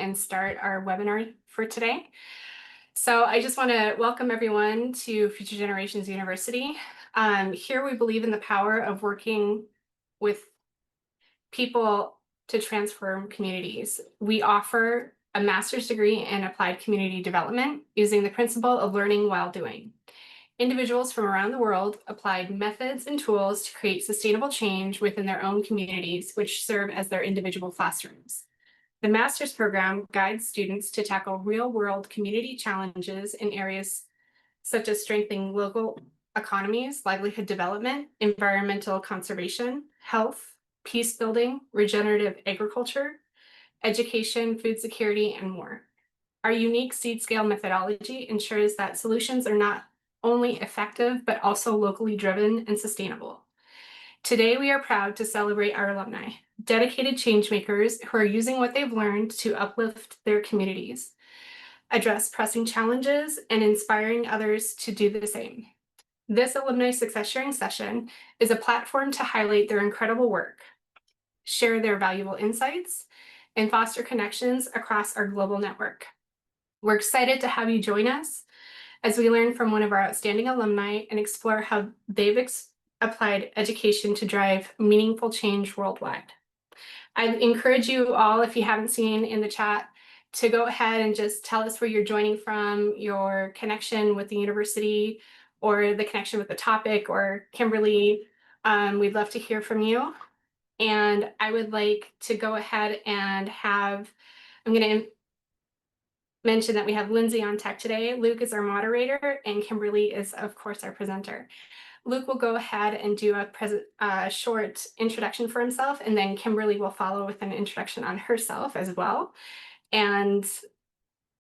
and start our webinar for today. So I just want to welcome everyone to Future Generations University. Here we believe in the power of working with people to transform communities. We offer a master's degree in applied community development using the principle of learning while doing. Individuals from around the world applied methods and tools to create sustainable change within their own communities, which serve as their individual classrooms. The master's program guides students to tackle real-world community challenges in areas such as strengthening local economies, livelihood development, environmental conservation, health, peace building, regenerative agriculture, education, food security, and more. Our unique seed scale methodology ensures that solutions are not only effective, but also locally driven and sustainable. Today, we are proud to celebrate our alumni, dedicated changemakers who are using what they've learned to uplift their communities, address pressing challenges, and inspiring others to do the same. This alumni success sharing session is a platform to highlight their incredible work, share their valuable insights, and foster connections across our global network. We're excited to have you join us as we learn from one of our outstanding alumni and explore how they've applied education to drive meaningful change worldwide. I encourage you all, if you haven't seen in the chat, to go ahead and just tell us where you're joining from, your connection with the university, or the connection with the topic, or Kimberly. We'd love to hear from you. And I would like to go ahead and I'm going to mention that we have Lindsay on tech today. Luke is our moderator, and Kimberly is, of course, our presenter. Luke will go ahead and do a short introduction for himself, and then Kimberly will follow with an introduction on herself as well. And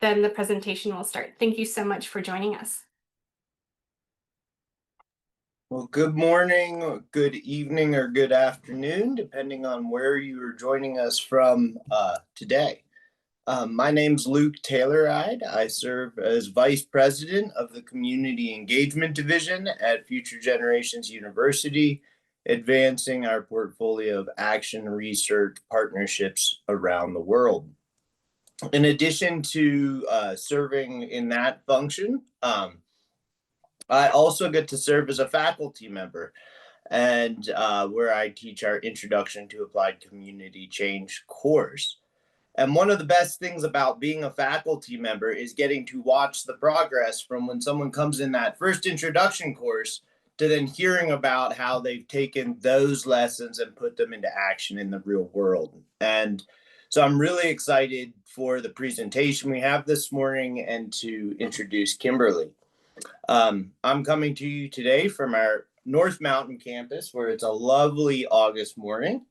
then the presentation will start. Thank you so much for joining us. Well, good morning, good evening, or good afternoon, depending on where you are joining us from today. My name's Luke Tayloride. I serve as Vice President of the Community Engagement Division at Future Generations University, advancing our portfolio of action research partnerships around the world. In addition to serving in that function, I also get to serve as a faculty member, and where I teach our Introduction to Applied Community Change course. And one of the best things about being a faculty member is getting to watch the progress from when someone comes in that first introduction course to then hearing about how they've taken those lessons and put them into action in the real world. And so I'm really excited for the presentation we have this morning and to introduce Kimberly. I'm coming to you today from our North Mountain campus, where it's a lovely August morning.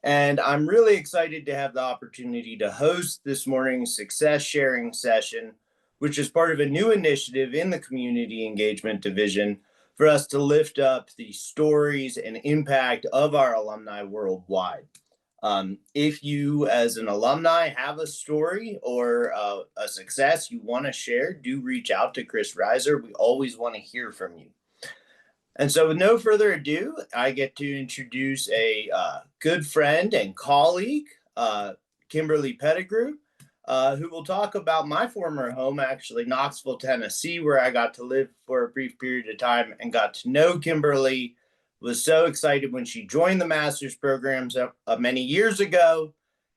And I'm really excited to have the opportunity to host this morning's success sharing session, which is part of a new initiative in the Community Engagement Division for us to lift up the stories and impact of our alumni worldwide. If you, as an alumni, have a story or a success you want to share, do reach out to Chris Reiser. We always want to hear from you. And so with no further ado, I get to introduce a good friend and colleague, Kimberly Pettigrew, who will talk about my former home, actually, Knoxville, Tennessee, where I got to live for a brief period of time and got to know Kimberly. Was so excited when she joined the master's programs many years ago.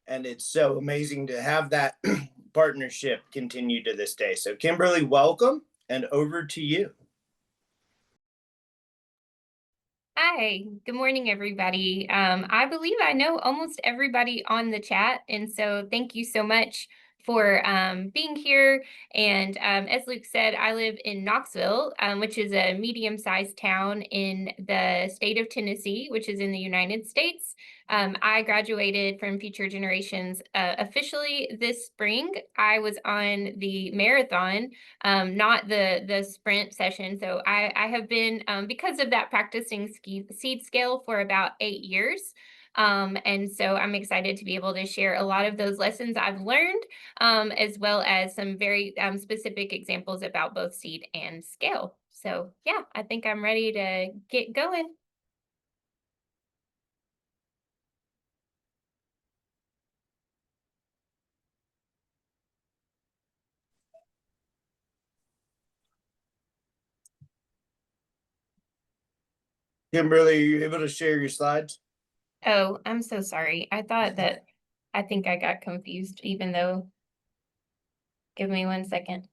And it's so amazing to have that partnership continue to this day. So Kimberly, welcome, and over to you. Hi, good morning, everybody. I believe I know almost everybody on the chat, and so thank you so much for being here. And as Luke said, I live in Knoxville, which is a medium-sized town in the state of Tennessee, which is in the United States. I graduated from Future Generations officially this spring. I was on the marathon, not the sprint session. So I have been, because of that, practicing seed scale for about 8 years. And so I'm excited to be able to share a lot of those lessons I've learned, as well as some very specific examples about both seed and scale. So yeah, I think I'm ready to get going. Kimberly, are you able to share your slides? Oh, I'm so sorry. I think I got confused, even though, give me 1 second.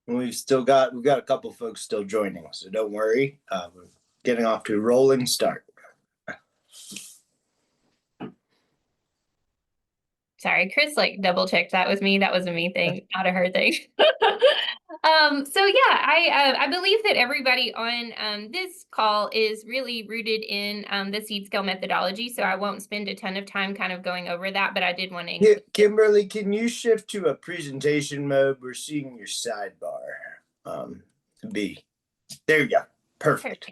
We've got a couple folks still joining, so don't worry. We're getting off to a rolling start. Sorry, Chris like double checked that was me. That was a me thing, not a her thing. So yeah, I believe that everybody on this call is really rooted in the seed scale methodology. So I won't spend a ton of time kind of going over that, but I did want to include Kimberly, can you shift to a presentation mode? We're seeing your sidebar. B. There you go. Perfect.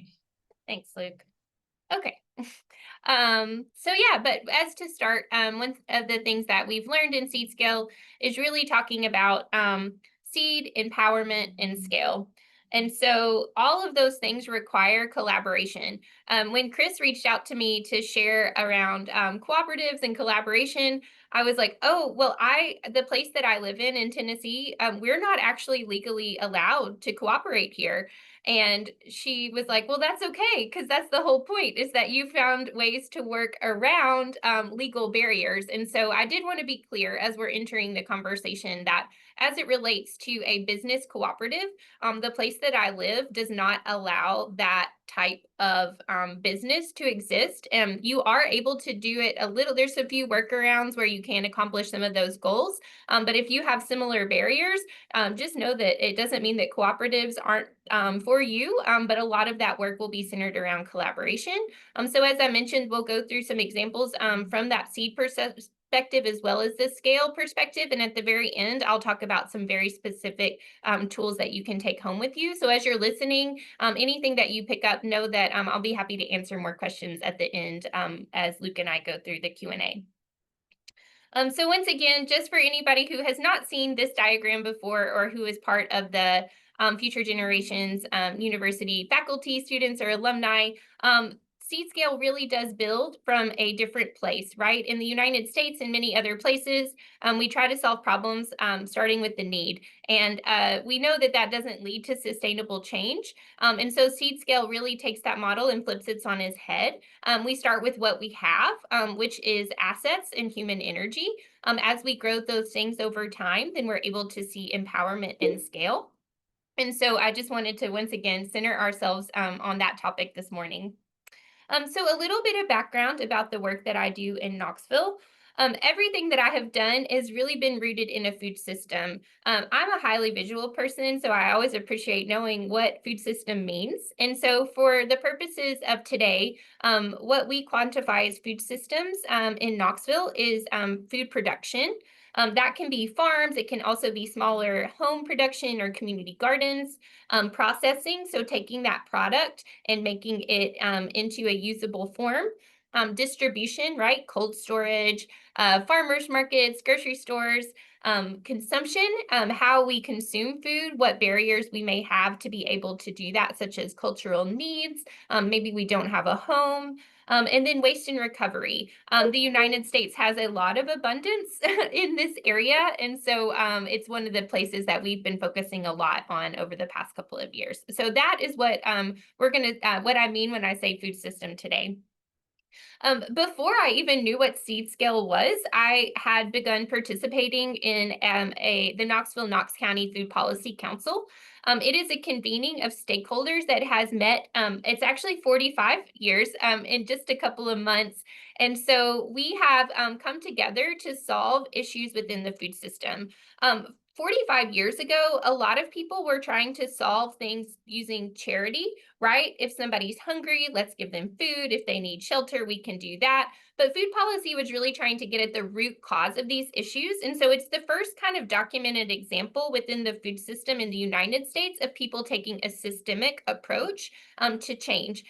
Thanks, Luke. Okay. So yeah, but as to start, one of the things that we've learned in seed scale is really talking about seed empowerment and scale. And so all of those things require collaboration. When Chris reached out to me to share around cooperatives and collaboration, I was like, oh, well, the place that I live in Tennessee, we're not actually legally allowed to cooperate here. And she was like, well, that's okay, because that's the whole point, is that you found ways to work around legal barriers. And so I did want to be clear as we're entering the conversation that as it relates to a business cooperative, the place that I live does not allow that type of business to exist. And you are able to do it there's a few workarounds where you can accomplish some of those goals. But if you have similar barriers, just know that it doesn't mean that cooperatives aren't for you, but a lot of that work will be centered around collaboration. So as I mentioned, we'll go through some examples from that seed perspective as well as the scale perspective. And at the very end, I'll talk about some very specific tools that you can take home with you. So as you're listening, anything that you pick up, know that I'll be happy to answer more questions at the end as Luke and I go through the Q&A. So once again, just for anybody who has not seen this diagram before or who is part of the Future Generations University faculty, students, or alumni, seed scale really does build from a different place, right? In the United States and many other places, we try to solve problems starting with the need. And we know that that doesn't lead to sustainable change. And so seed scale really takes that model and flips it on its head. We start with what we have, which is assets and human energy. As we grow those things over time, then we're able to see empowerment and scale. And so I just wanted to once again center ourselves on that topic this morning. So a little bit of background about the work that I do in Knoxville. Everything that I have done has really been rooted in a food system. I'm a highly visual person, so I always appreciate knowing what food system means. And so for the purposes of today, what we quantify as food systems in Knoxville is food production. That can be farms. It can also be smaller home production or community gardens. Processing, so taking that product and making it into a usable form. Distribution, right? Cold storage, farmers markets, grocery stores. Consumption, how we consume food, what barriers we may have to be able to do that, such as cultural needs. Maybe we don't have a home. And then waste and recovery. The United States has a lot of abundance in this area. And so it's one of the places that we've been focusing a lot on over the past couple of years. So that is what what I mean when I say food system today. Before I even knew what seed scale was, I had begun participating in the Knox County Food Policy Council. It is a convening of stakeholders that has met, it's actually 45 years in just a couple of months. And so we have come together to solve issues within the food system. 45 years ago, a lot of people were trying to solve things using charity, right? If somebody's hungry, let's give them food. If they need shelter, we can do that. But food policy was really trying to get at the root cause of these issues. And so it's the first kind of documented example within the food system in the United States of people taking a systemic approach to change.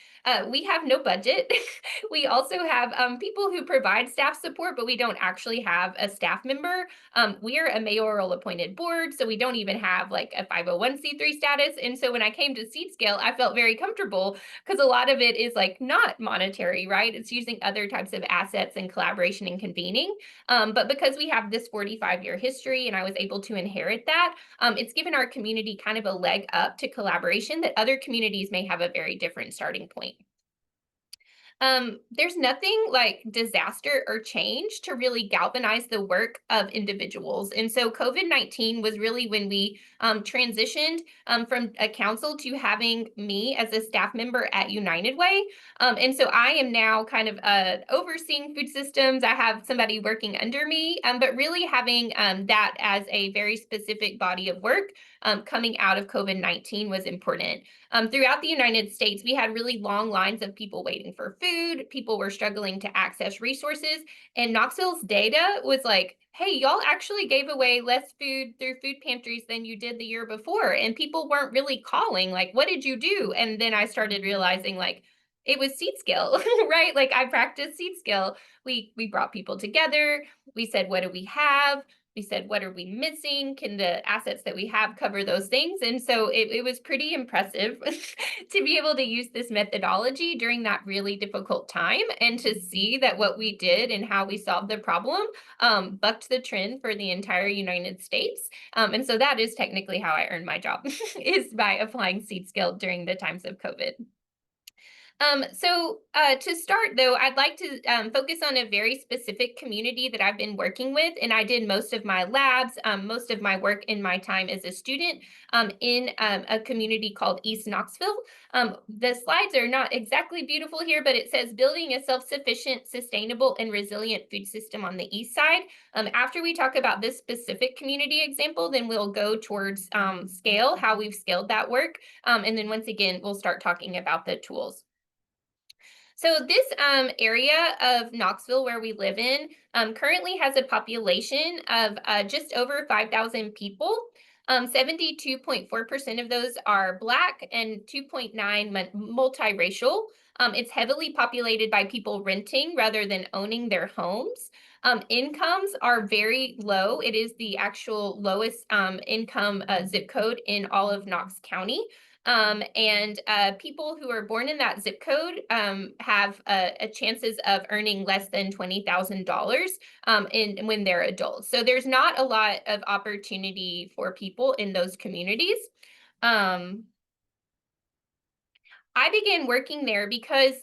We have no budget. We also have people who provide staff support, but we don't actually have a staff member. We're a mayoral appointed board, so we don't even have like a 501c3 status. And so when I came to seed scale, I felt very uncomfortable because a lot of it is like not monetary, right? It's using other types of assets and collaboration and convening. But because we have this 45-year history and I was able to inherit that, it's given our community kind of a leg up to collaboration that other communities may have a very different starting point. There's nothing like disaster or change to really galvanize the work of individuals. And so COVID-19 was really when we transitioned from a council to having me as a staff member at United Way. And so I am now kind of overseeing food systems. I have somebody working under me, but really having that as a very specific body of work coming out of COVID-19 was important. Throughout the United States, we had really long lines of people waiting for food. People were struggling to access resources. And Knoxville's data was like, hey, y'all actually gave away less food through food pantries than you did the year before. And people weren't really calling, like, what did you do? And then I started realizing, like, it was seed skill, right? Like I practiced seed skill. We brought people together. We said, what do we have? We said, what are we missing? Can the assets that we have cover those things? And so it was pretty impressive to be able to use this methodology during that really difficult time and to see that what we did and how we solved the problem bucked the trend for the entire United States. And so that is technically how I earned my job is by applying seed skill during the times of COVID. To start though, I'd like to focus on a very specific community that I've been working with, and I did most of my labs, most of my work in my time as a student in a community called East Knoxville. The slides are not exactly beautiful here, but it says building a self-sufficient, sustainable, and resilient food system on the east side. After we talk about this specific community example, then we'll go towards scale, how we've scaled that work. And then once again, we'll start talking about the tools. So this area of Knoxville where we live in currently has a population of just over 5,000 people. 72.4% of those are Black and 2.9 multiracial. It's heavily populated by people renting rather than owning their homes. Incomes are very low. It is the actual lowest income zip code in all of Knox County. People who are born in that zip code have chances of earning less than $20,000 when they're adults. So there's not a lot of opportunity for people in those communities. I began working there because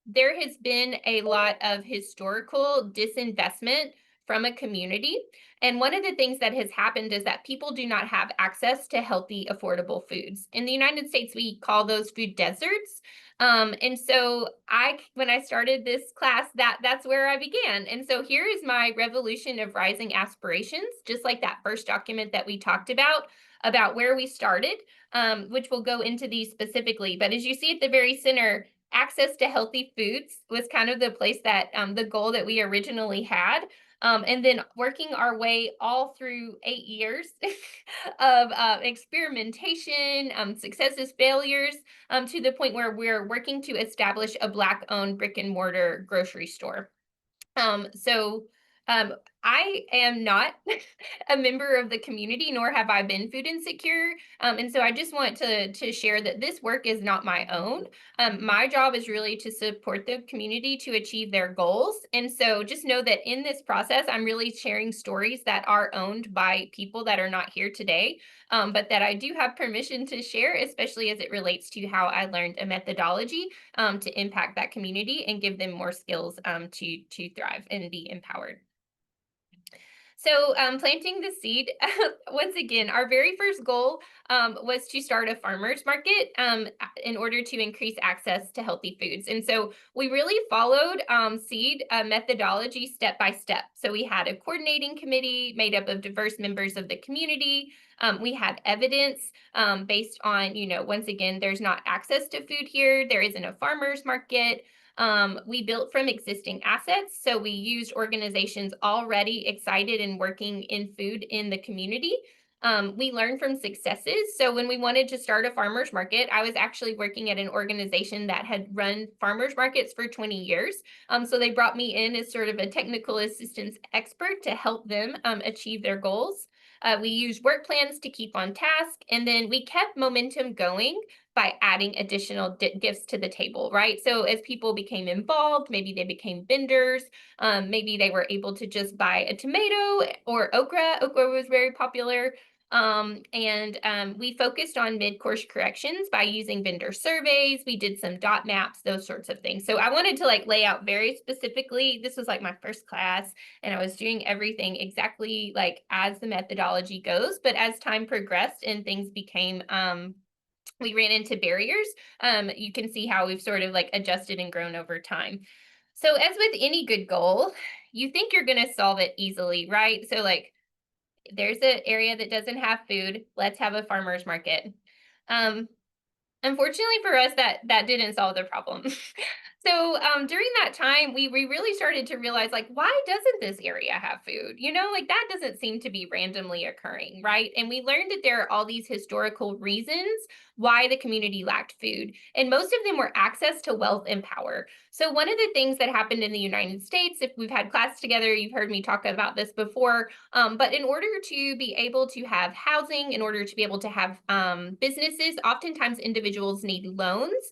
there has been a lot of historical disinvestment from a community. And one of the things that has happened is that people do not have access to healthy, affordable foods. In the United States, we call those food deserts. And so when I started this class, that's where I began. And so here is my revolution of rising aspirations, just like that first document that we talked about where we started, which we'll go into these specifically. But as you see at the very center, access to healthy foods was kind of the place that the goal that we originally had. And then working our way all through 8 years of experimentation, successes, failures, to the point where we're working to establish a Black-owned brick and mortar grocery store. I am not a member of the community, nor have I been food insecure. And so I just want to share that this work is not my own. My job is really to support the community to achieve their goals. And so just know that in this process, I'm really sharing stories that are owned by people that are not here today, but that I do have permission to share, especially as it relates to how I learned a methodology to impact that community and give them more skills to thrive and be empowered. So planting the seed, once again, our very first goal was to start a farmer's market in order to increase access to healthy foods. And so we really followed seed methodology step by step. So we had a coordinating committee made up of diverse members of the community. We had evidence based on, once again, there's not access to food here. There isn't a farmer's market. We built from existing assets. So we used organizations already excited and working in food in the community. We learned from successes. So when we wanted to start a farmer's market, I was actually working at an organization that had run farmer's markets for 20 years. So they brought me in as sort of a technical assistance expert to help them achieve their goals. We used work plans to keep on task, and then we kept momentum going by adding additional gifts to the table, right? So as people became involved, maybe they became vendors, maybe they were able to just buy a tomato or okra. Okra was very popular. We focused on mid-course corrections by using vendor surveys. We did some dot maps, those sorts of things. So I wanted to like lay out very specifically, this was like my first class, and I was doing everything exactly like as the methodology goes. But as time progressed and things became, we ran into barriers, you can see how we've sort of like adjusted and grown over time. So as with any good goal, you think you're going to solve it easily, right? So like, there's an area that doesn't have food. Let's have a farmer's market. Unfortunately for us, that didn't solve the problem. So during that time, we really started to realize, like, why doesn't this area have food? You know, like that doesn't seem to be randomly occurring, right? And we learned that there are all these historical reasons why the community lacked food. And most of them were access to wealth and power. So one of the things that happened in the United States, if we've had class together, you've heard me talk about this before, but in order to be able to have housing, in order to be able to have businesses, oftentimes individuals need loans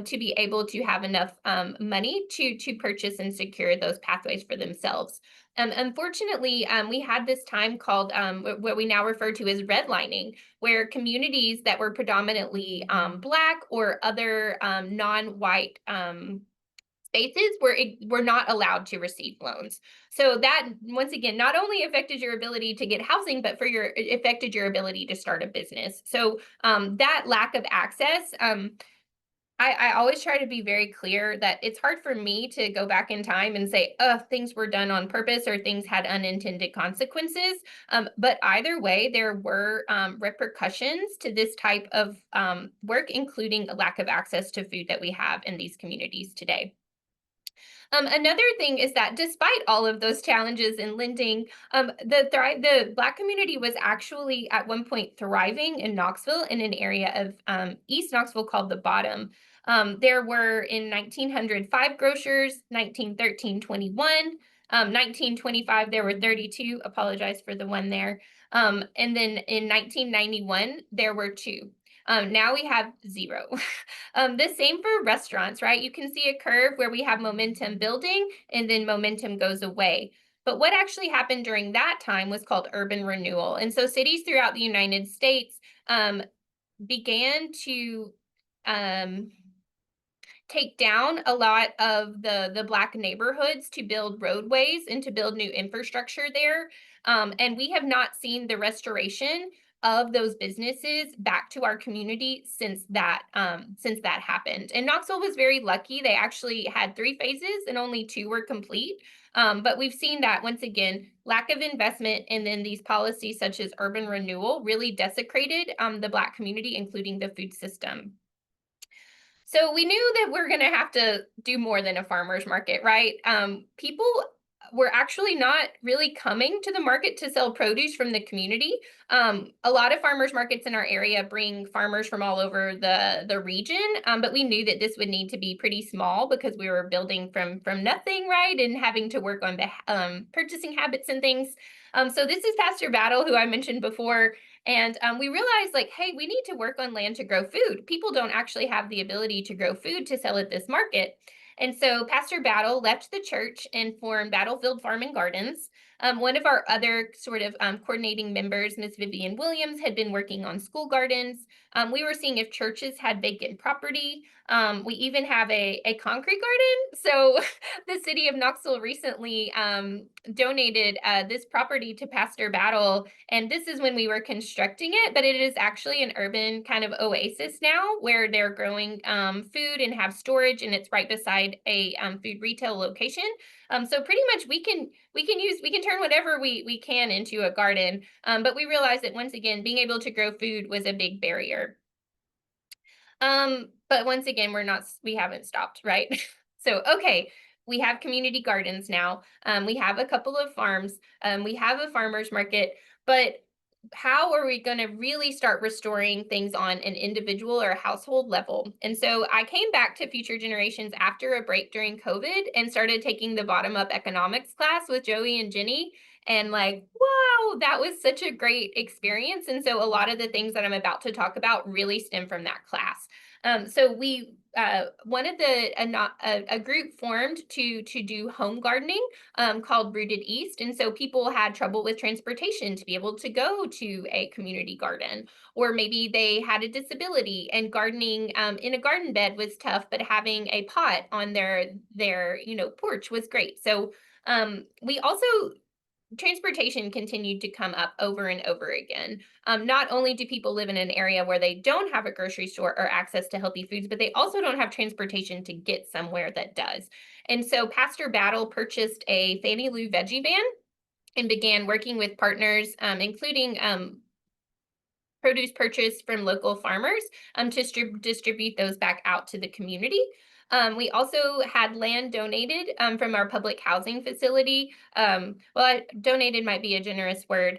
to be able to have enough money to purchase and secure those pathways for themselves. Unfortunately, we had this time called what we now refer to as redlining, where communities that were predominantly Black or other non-white spaces were not allowed to receive loans. So that, once again, not only affected your ability to get housing, but it affected your ability to start a business. So that lack of access, I always try to be very clear that it's hard for me to go back in time and say, oh, things were done on purpose or things had unintended consequences. But either way, there were repercussions to this type of work, including a lack of access to food that we have in these communities today. Another thing is that despite all of those challenges in lending, the Black community was actually at one point thriving in Knoxville, in an area of East Knoxville called the Bottom. There were in 1900 5 grocers, 1913 21, 1925 there were 32. Apologize for the one there. And then in 1991 there were 2. Now we have 0. The same for restaurants, right? You can see a curve where we have momentum building and then momentum goes away. But what actually happened during that time was called urban renewal. And so cities throughout the United States began to take down a lot of the Black neighborhoods to build roadways and to build new infrastructure there. And we have not seen the restoration of those businesses back to our community since that happened. And Knoxville was very lucky. They actually had 3 phases and only 2 were complete. But we've seen that, once again, lack of investment, and then these policies such as urban renewal really desecrated the Black community, including the food system. So we knew that we're going to have to do more than a farmer's market, right? People were actually not really coming to the market to sell produce from the community. A lot of farmers markets in our area bring farmers from all over the region, but we knew that this would need to be pretty small because we were building from nothing, right? And having to work on purchasing habits and things. So this is Pastor Battle, who I mentioned before. And we realized, like, hey, we need to work on land to grow food. People don't actually have the ability to grow food to sell at this market. And so Pastor Battle left the church and formed Battlefield Farm and Gardens. One of our other sort of coordinating members, Ms. Vivian Williams, had been working on school gardens. We were seeing if churches had vacant property. We even have a concrete garden. So the city of Knoxville recently donated this property to Pastor Battle. And this is when we were constructing it, but it is actually an urban kind of oasis now where they're growing food and have storage, and it's right beside a food retail location. So pretty much we can turn whatever we can into a garden. But we realized that, once again, being able to grow food was a big barrier. But once again, we haven't stopped, right? So, okay, we have community gardens now. We have a couple of farms. We have a farmer's market, but how are we going to really start restoring things on an individual or household level? And so I came back to Future Generations after a break during COVID and started taking the bottom up economics class with Joey and Jenny. And like, wow, that was such a great experience. And so a lot of the things that I'm about to talk about really stem from that class. So we one of the a group formed to do home gardening called Rooted East. And so people had trouble with transportation to be able to go to a community garden, or maybe they had a disability and gardening in a garden bed was tough, but having a pot on their porch was great. So we also transportation continued to come up over and over again. Not only do people live in an area where they don't have a grocery store or access to healthy foods, but they also don't have transportation to get somewhere that does. And so Pastor Battle purchased a Fannie Lou veggie van and began working with partners, including produce purchased from local farmers to distribute those back out to the community. We also had land donated from our public housing facility. Donated might be a generous word.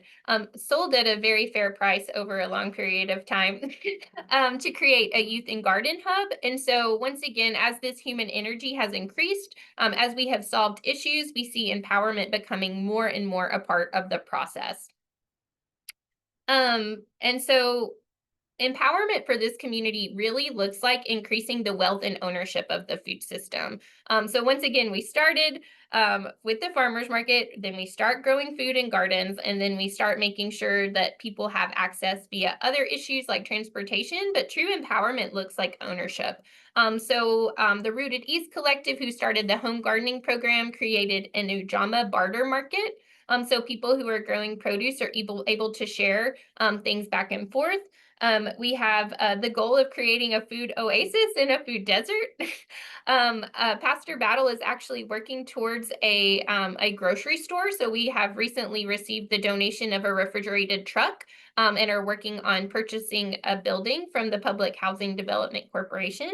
Sold at a very fair price over a long period of time to create a youth and garden hub. And so once again, as this human energy has increased, as we have solved issues, we see empowerment becoming more and more a part of the process. And so empowerment for this community really looks like increasing the wealth and ownership of the food system. So once again, we started with the farmers market, then we start growing food in gardens, and then we start making sure that people have access via other issues like transportation, but true empowerment looks like ownership. The Rooted East Collective, who started the home gardening program, created an Ujama barter market. So people who are growing produce are able to share things back and forth. We have the goal of creating a food oasis in a food desert. Pastor Battle is actually working towards a grocery store. So we have recently received the donation of a refrigerated truck and are working on purchasing a building from the Public Housing Development Corporation.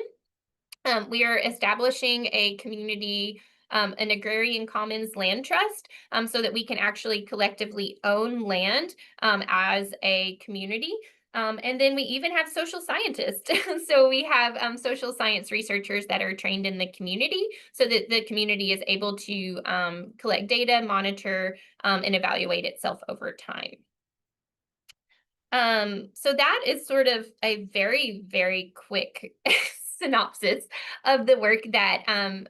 We are establishing a community an agrarian commons land trust so that we can actually collectively own land as a community. And then we even have social scientists. So we have social science researchers that are trained in the community so that the community is able to collect data, monitor, and evaluate itself over time. So that is sort of a very, very quick synopsis of the work that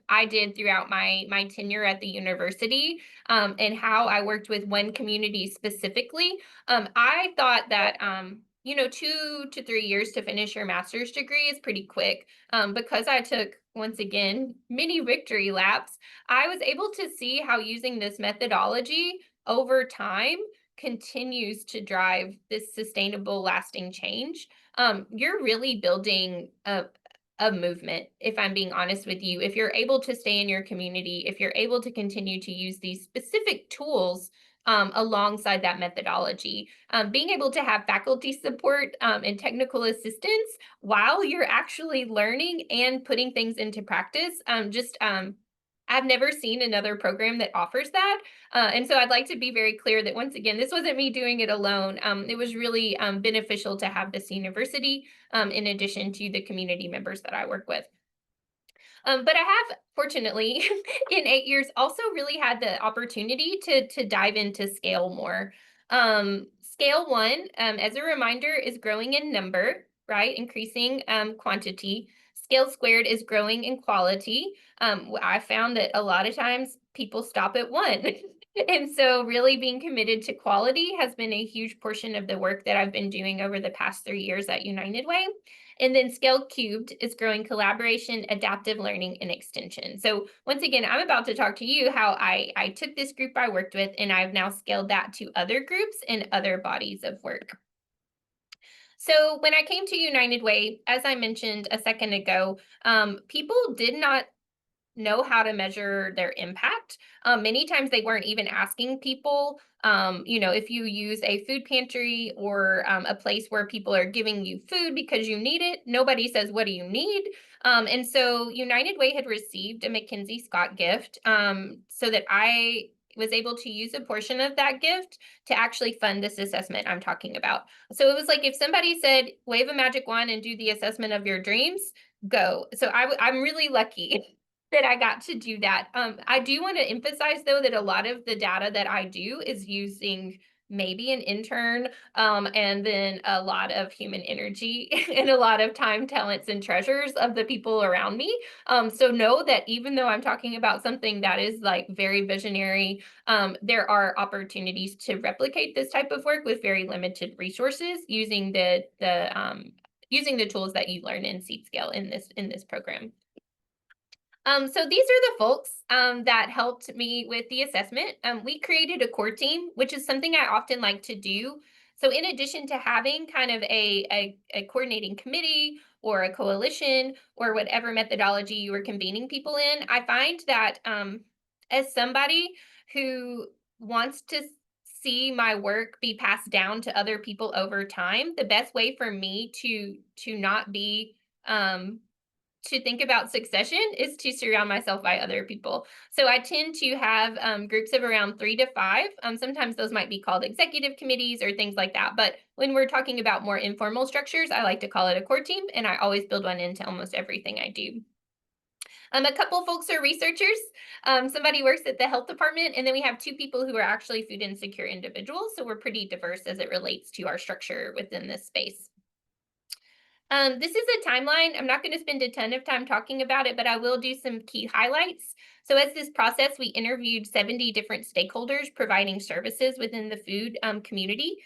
I did throughout my tenure at the university and how I worked with one community specifically. I thought that 2 to 3 years to finish your master's degree is pretty quick. Because I took, once again, many victory laps, I was able to see how using this methodology over time continues to drive this sustainable, lasting change. You're really building a movement, if I'm being honest with you. If you're able to stay in your community, if you're able to continue to use these specific tools alongside that methodology, being able to have faculty support and technical assistance while you're actually learning and putting things into practice, I've never seen another program that offers that. And so I'd like to be very clear that once again, this wasn't me doing it alone. It was really beneficial to have this university in addition to the community members that I work with. But I have, fortunately, in 8 years, also really had the opportunity to dive into scale more. Scale 1, as a reminder, is growing in number, right? Increasing quantity. Scale squared is growing in quality. I found that a lot of times people stop at 1. And so really being committed to quality has been a huge portion of the work that I've been doing over the past 3 years at United Way. And then scale cubed is growing collaboration, adaptive learning, and extension. So once again, I'm about to talk to you how I took this group I worked with and I've now scaled that to other groups and other bodies of work. So when I came to United Way, as I mentioned a second ago, people did not know how to measure their impact. Many times they weren't even asking people, if you use a food pantry or a place where people are giving you food because you need it, nobody says, what do you need? And so United Way had received a Mackenzie Scott gift so that I was able to use a portion of that gift to actually fund this assessment I'm talking about. So it was like if somebody said, wave a magic wand and do the assessment of your dreams, go. So I'm really lucky that I got to do that. I do want to emphasize, though, that a lot of the data that I do is using maybe an intern, and then a lot of human energy and a lot of time, talents, and treasures of the people around me. So know that even though I'm talking about something that is like very visionary, there are opportunities to replicate this type of work with very limited resources using the tools that you learn in Seed Scale in this program. So these are the folks that helped me with the assessment. We created a core team, which is something I often like to do. So in addition to having kind of a coordinating committee or a coalition or whatever methodology you were convening people in, I find that as somebody who wants to see my work be passed down to other people over time, the best way for me to not be to think about succession is to surround myself by other people. So I tend to have groups of around 3 to 5. Sometimes those might be called executive committees or things like that. But when we're talking about more informal structures, I like to call it a core team, and I always build one into almost everything I do. A couple folks are researchers. Somebody works at the health department, and then we have 2 people who are actually food insecure individuals. So we're pretty diverse as it relates to our structure within this space. This is a timeline. I'm not going to spend a ton of time talking about it, but I will do some key highlights. So as this process, we interviewed 70 different stakeholders providing services within the food community.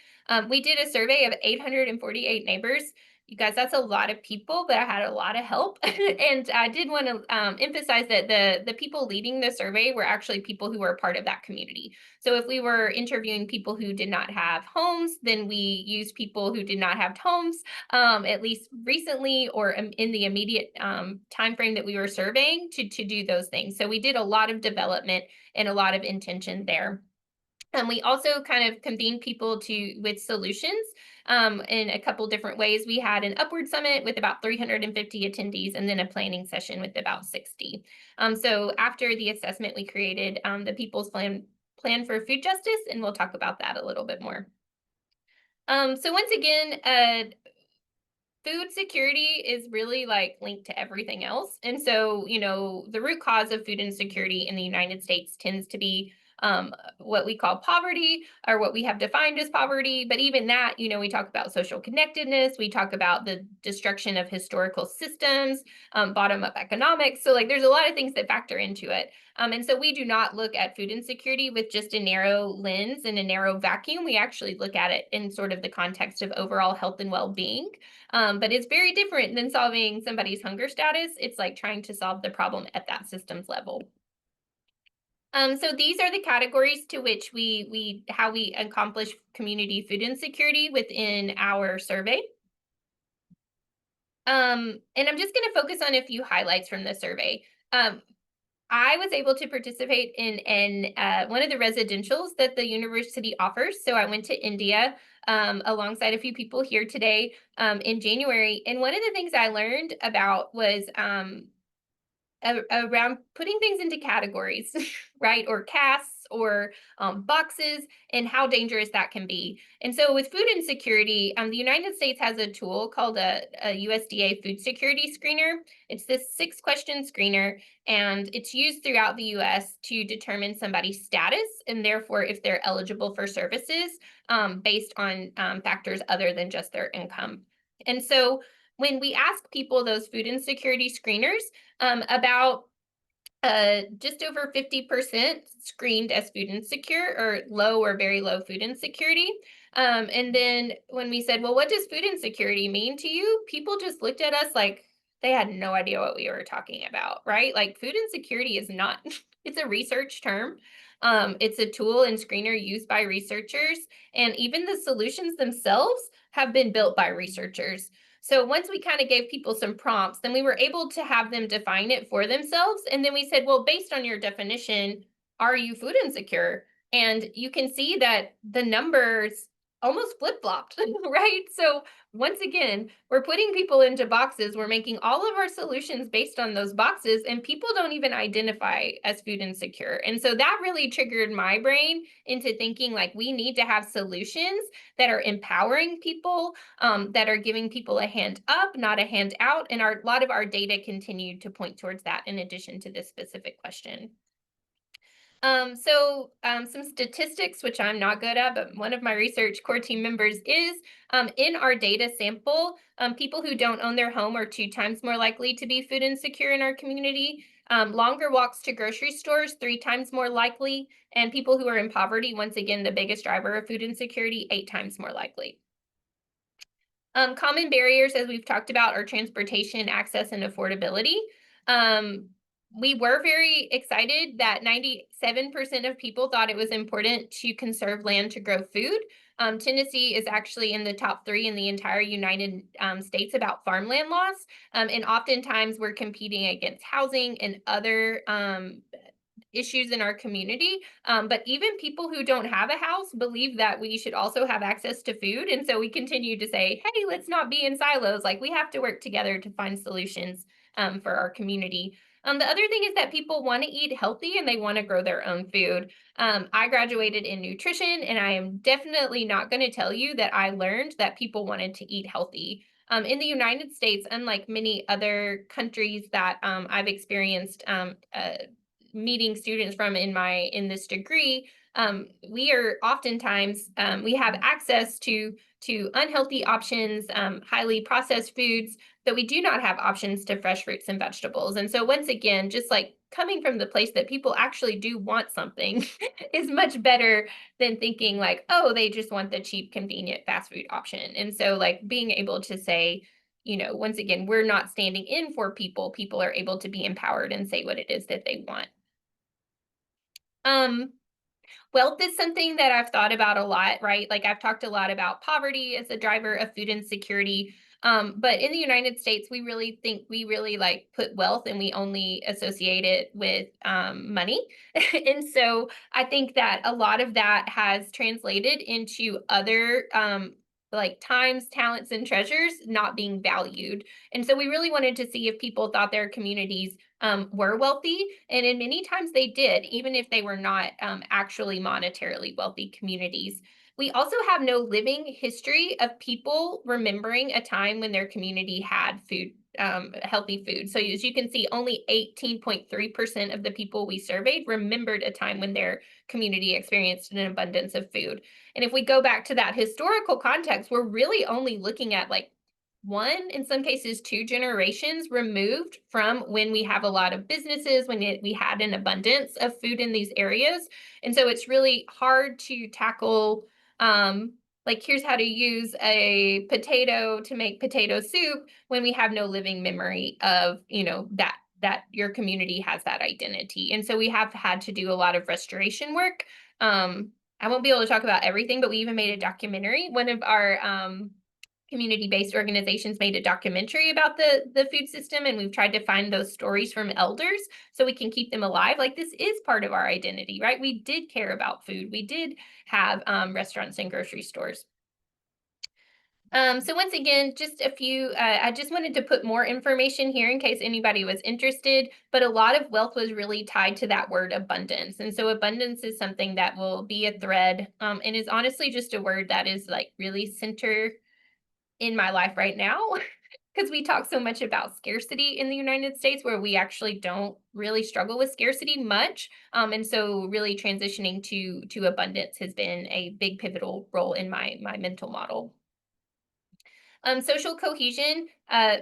We did a survey of 848 neighbors. You guys, that's a lot of people, but I had a lot of help. And I did want to emphasize that the people leading the survey were actually people who were part of that community. So if we were interviewing people who did not have homes, then we used people who did not have homes, at least recently or in the immediate time frame that we were surveying to do those things. So we did a lot of development and a lot of intention there. And we also kind of convened people with solutions in a couple different ways. We had an upward summit with about 350 attendees and then a planning session with about 60. So after the assessment, we created the People's Plan for Food Justice, and we'll talk about that a little bit more. So once again, food security is really like linked to everything else. And so, the root cause of food insecurity in the United States tends to be what we call poverty, or what we have defined as poverty. But even that, we talk about social connectedness, we talk about the destruction of historical systems, bottom-up economics. So like there's a lot of things that factor into it. And so we do not look at food insecurity with just a narrow lens and a narrow vacuum. We actually look at it in sort of the context of overall health and well-being. But it's very different than solving somebody's hunger status. It's like trying to solve the problem at that systems level. So these are the categories to which how we accomplish community food insecurity within our survey. And I'm just going to focus on a few highlights from the survey. I was able to participate in one of the residentials that the university offers. So I went to India alongside a few people here today in January. And one of the things I learned about was around putting things into categories, right? Or castes or boxes, and how dangerous that can be. And so with food insecurity, the United States has a tool called a USDA food security screener. It's this 6-question screener, and it's used throughout the US to determine somebody's status and therefore if they're eligible for services based on factors other than just their income. And so when we ask people those food insecurity screeners, about just over 50% screened as food insecure or low or very low food insecurity. And then when we said, well, what does food insecurity mean to you? People just looked at us like they had no idea what we were talking about, right? Like food insecurity is not, it's a research term. It's a tool and screener used by researchers, and even the solutions themselves have been built by researchers. So once we kind of gave people some prompts, then we were able to have them define it for themselves. And then we said, well, based on your definition, are you food insecure? And you can see that the numbers almost flip-flopped, right? So once again, we're putting people into boxes. We're making all of our solutions based on those boxes, and people don't even identify as food insecure. And so that really triggered my brain into thinking like we need to have solutions that are empowering people, that are giving people a hand up, not a hand out. And a lot of our data continued to point towards that in addition to this specific question. Some statistics, which I'm not good at, but one of my research core team members is, in our data sample, people who don't own their home are 2 times more likely to be food insecure in our community. Longer walks to grocery stores, 3 times more likely. And people who are in poverty, once again, the biggest driver of food insecurity, 8 times more likely. Common barriers, as we've talked about, are transportation, access, and affordability. We were very excited that 97% of people thought it was important to conserve land to grow food. Tennessee is actually in the top 3 in the entire United States about farmland loss. And oftentimes we're competing against housing and other issues in our community. But even people who don't have a house believe that we should also have access to food. And so we continue to say, hey, let's not be in silos. Like we have to work together to find solutions for our community. The other thing is that people want to eat healthy and they want to grow their own food. I graduated in nutrition, and I am definitely not going to tell you that I learned that people wanted to eat healthy. In the United States, unlike many other countries that I've experienced meeting students from in this degree, we are oftentimes we have access to unhealthy options, highly processed foods, but we do not have options to fresh fruits and vegetables. And so once again, just like coming from the place that people actually do want something is much better than thinking like, oh, they just want the cheap, convenient fast food option. And so like being able to say, once again, we're not standing in for people. People are able to be empowered and say what it is that they want. Wealth is something that I've thought about a lot, right? Like I've talked a lot about poverty as a driver of food insecurity. But in the United States, we really think we really like put wealth and we only associate it with money. And so I think that a lot of that has translated into other like times, talents, and treasures not being valued. And so we really wanted to see if people thought their communities were wealthy. And in many times they did, even if they were not actually monetarily wealthy communities. We also have no living history of people remembering a time when their community had food, healthy food. So as you can see, only 18.3% of the people we surveyed remembered a time when their community experienced an abundance of food. And if we go back to that historical context, we're really only looking at like 1, in some cases 2 generations removed from when we have a lot of businesses, when we had an abundance of food in these areas. And so it's really hard to tackle, like here's how to use a potato to make potato soup when we have no living memory of, that your community has that identity. And so we have had to do a lot of restoration work. I won't be able to talk about everything, but we even made a documentary. One of our community-based organizations made a documentary about the food system, and we've tried to find those stories from elders so we can keep them alive. Like this is part of our identity, right? We did care about food. We did have restaurants and grocery stores. So once again, just a few, I just wanted to put more information here in case anybody was interested, but a lot of wealth was really tied to that word abundance. And so abundance is something that will be a thread, and is honestly just a word that is like really center in my life right now, because we talk so much about scarcity in the United States, where we actually don't really struggle with scarcity much. And so really transitioning to abundance has been a big pivotal role in my mental model. Social cohesion,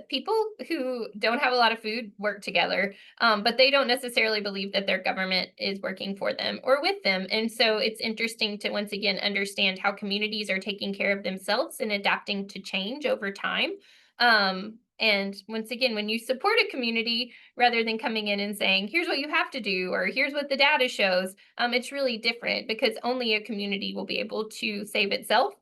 people who don't have a lot of food work together, but they don't necessarily believe that their government is working for them or with them. And so it's interesting to once again understand how communities are taking care of themselves and adapting to change over time. And once again, when you support a community, rather than coming in and saying, here's what you have to do, or here's what the data shows, it's really different because only a community will be able to save itself.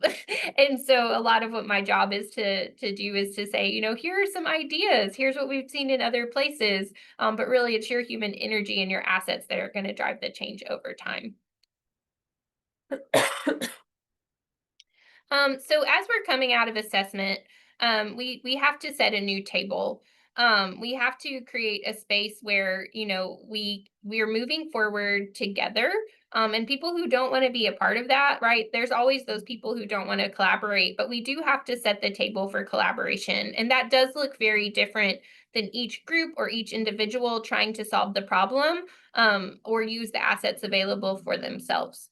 And so a lot of what my job is to do is to say, here are some ideas, here's what we've seen in other places. But really it's your human energy and your assets that are going to drive the change over time. So as we're coming out of assessment, we have to set a new table. We have to create a space where, you know, we're moving forward together. And people who don't want to be a part of that, right? There's always those people who don't want to collaborate, but we do have to set the table for collaboration. And that does look very different than each group or each individual trying to solve the problem, or use the assets available for themselves.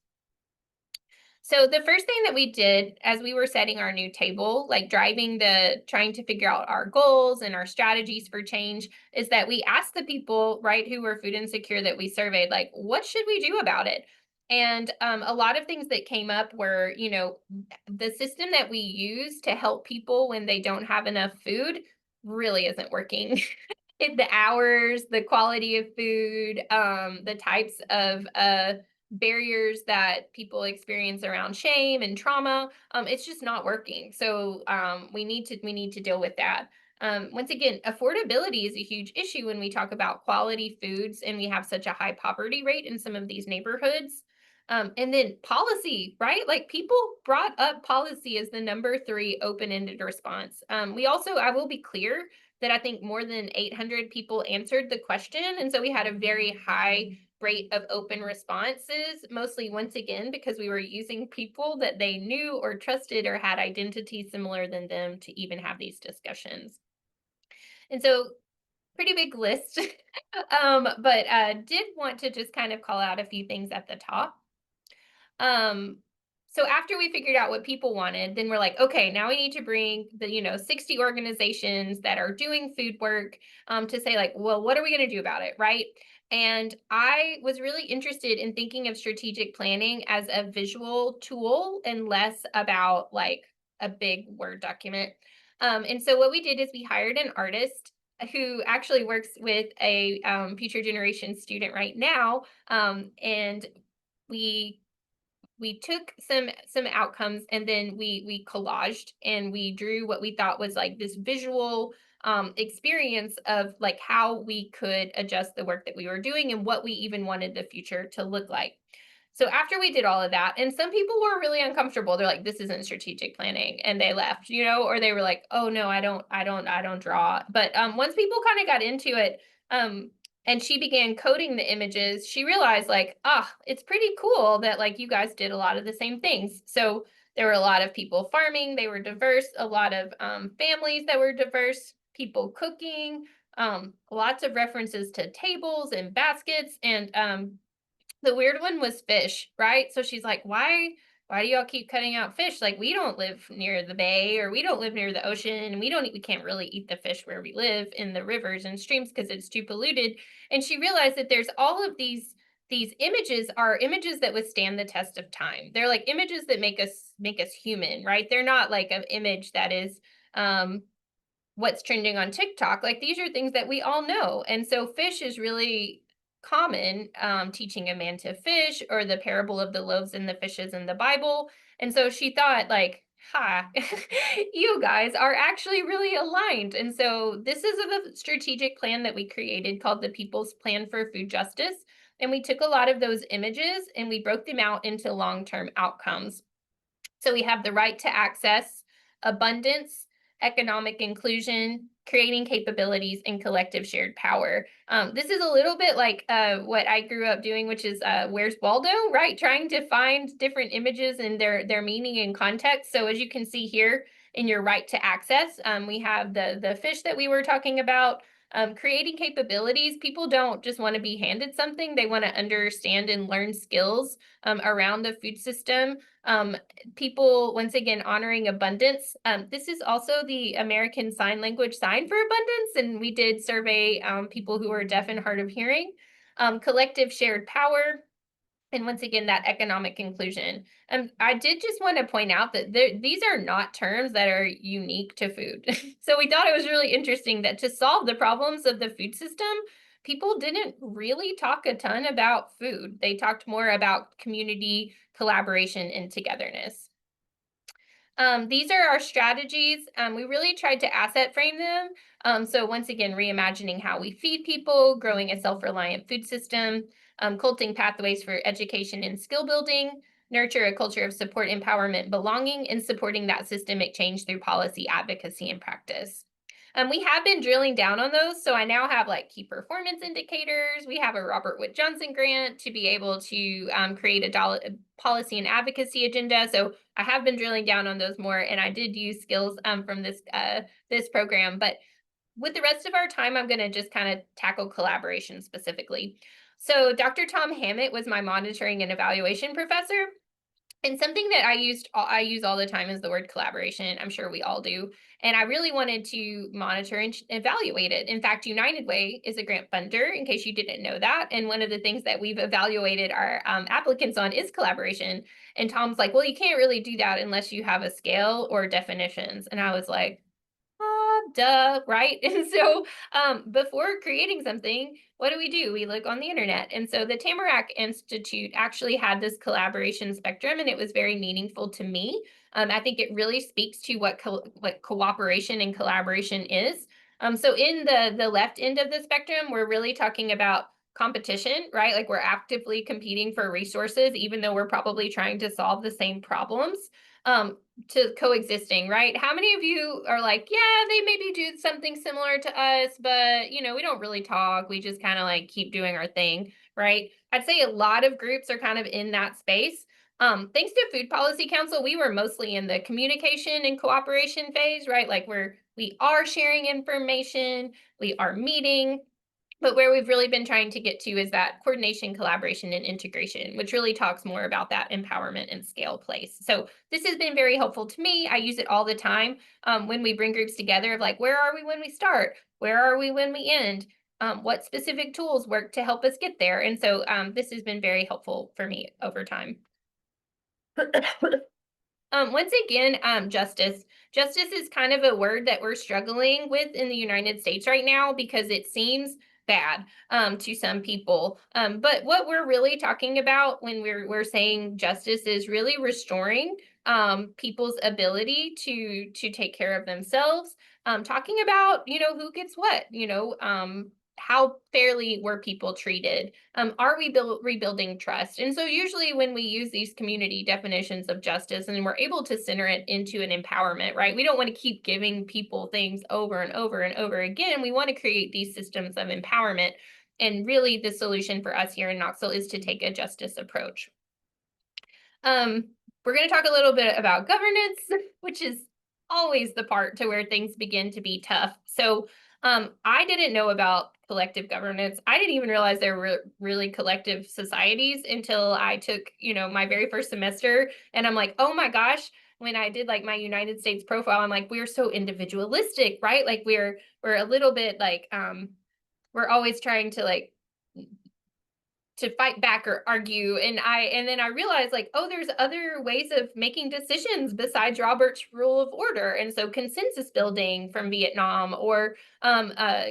So the first thing that we did as we were setting our new table, like trying to figure out our goals and our strategies for change, is that we asked the people, right, who were food insecure that we surveyed, like, what should we do about it? And a lot of things that came up were, you know, the system that we use to help people when they don't have enough food really isn't working. The hours, the quality of food, the types of barriers that people experience around shame and trauma, it's just not working. So we need to deal with that. Once again, affordability is a huge issue when we talk about quality foods, and we have such a high poverty rate in some of these neighborhoods. And then policy, right? Like, people brought up policy as the number 3 open-ended response. We also, I will be clear that I think more than 800 people answered the question. And so we had a very high rate of open responses, mostly, once again, because we were using people that they knew or trusted or had identities similar than them to even have these discussions. And so, pretty big list. But did want to just kind of call out a few things at the top. Um, so after we figured out what people wanted, then we're like, okay, now we need to bring the, you know, 60 organizations that are doing food work, to say, like, well, what are we going to do about it, right? And I was really interested in thinking of strategic planning as a visual tool and less about like a big Word document. And so what we did is we hired an artist who actually works with a future generation student right now, and we took some outcomes, and then we collaged and we drew what we thought was like this visual experience of like how we could adjust the work that we were doing and what we even wanted the future to look like. So after we did all of that, and some people were really uncomfortable, they're like, this isn't strategic planning, and they left, you know, or they were like, oh no, I don't draw. But once people kind of got into it, um and she began coding the images, she realized, like, it's pretty cool that like you guys did a lot of the same things. So there were a lot of people farming, they were diverse, a lot of families that were diverse, people cooking, lots of references to tables and baskets, and the weird one was fish, right? So she's like, why do y'all keep cutting out fish? Like, we don't live near the bay, or we don't live near the ocean, and we can't really eat the fish where we live in the rivers and streams because it's too polluted. And she realized that there's all of these images are images that withstand the test of time. They're like images that make us human, right? They're not like an image that is what's trending on TikTok. Like, these are things that we all know. And so fish is really common, teaching a man to fish, or the parable of the loaves and the fishes in the Bible. And so she thought, like, ha, you guys are actually really aligned. And so this is a strategic plan that we created called the People's Plan for Food Justice. And we took a lot of those images and we broke them out into long-term outcomes. So we have the right to access, abundance, economic inclusion, creating capabilities, and collective shared power. This is a little bit like what I grew up doing, which is Where's Waldo, right? Trying to find different images and their meaning and context. So as you can see here in your right to access, we have the fish that we were talking about. Creating capabilities. People don't just want to be handed something. They want to understand and learn skills around the food system. People, once again, honoring abundance. This is also the American Sign Language sign for abundance, and we did survey people who are deaf and hard of hearing. Collective shared power, and once again, that economic inclusion. I did just want to point out that these are not terms that are unique to food. So we thought it was really interesting that to solve the problems of the food system, people didn't really talk a ton about food. They talked more about community, collaboration, and togetherness. These are our strategies. We really tried to asset frame them. So once again, reimagining how we feed people, growing a self-reliant food system, cultivating pathways for education and skill building, nurture a culture of support, empowerment, belonging, and supporting that systemic change through policy, advocacy, and practice. We have been drilling down on those. So I now have like key performance indicators. We have a Robert Wood Johnson grant to be able to create a policy and advocacy agenda. So I have been drilling down on those more, and I did use skills from this program. But with the rest of our time, I'm going to just kind of tackle collaboration specifically. So Dr. Tom Hammett was my monitoring and evaluation professor. And something that I use all the time is the word collaboration. I'm sure we all do. And I really wanted to monitor and evaluate it. In fact, United Way is a grant funder, in case you didn't know that. And one of the things that we've evaluated our applicants on is collaboration. And Tom's like, well, you can't really do that unless you have a scale or definitions. And I was like, duh, right? And so before creating something, what do? We look on the internet. And so the Tamarack Institute actually had this collaboration spectrum, and it was very meaningful to me. I think it really speaks to what cooperation and collaboration is. So in the left end of the spectrum, we're really talking about competition, right? Like we're actively competing for resources, even though we're probably trying to solve the same problems. To coexisting, right? How many of you are like, yeah, they maybe do something similar to us, but we don't really talk. We just kind of like keep doing our thing, right? I'd say a lot of groups are kind of in that space. Thanks to Food Policy Council, we were mostly in the communication and cooperation phase, right? Like we are sharing information, we are meeting. But where we've really been trying to get to is that coordination, collaboration, and integration, which really talks more about that empowerment and scale place. So this has been very helpful to me. I use it all the time when we bring groups together of like, where are we when we start? Where are we when we end? What specific tools work to help us get there? And so this has been very helpful for me over time. Once again, justice. Justice is kind of a word that we're struggling with in the United States right now because it seems bad to some people. But what we're really talking about when we're saying justice is really restoring people's ability to take care of themselves. Talking about who gets what, how fairly were people treated? Are we rebuilding trust? And so usually when we use these community definitions of justice and we're able to center it into an empowerment, right? We don't want to keep giving people things over and over and over again. We want to create these systems of empowerment. And really the solution for us here in Knoxville is to take a justice approach. We're going to talk a little bit about governance, which is always the part to where things begin to be tough. So I didn't know about collective governance. I didn't even realize there were really collective societies until I took, my very first semester. And I'm like, oh my gosh, when I did like my United States profile, I'm like, we're so individualistic, right? Like we're a little bit like, we're always trying to like, to fight back or argue. And then I realized like, oh, there's other ways of making decisions besides Robert's Rule of Order. And so consensus building from Vietnam or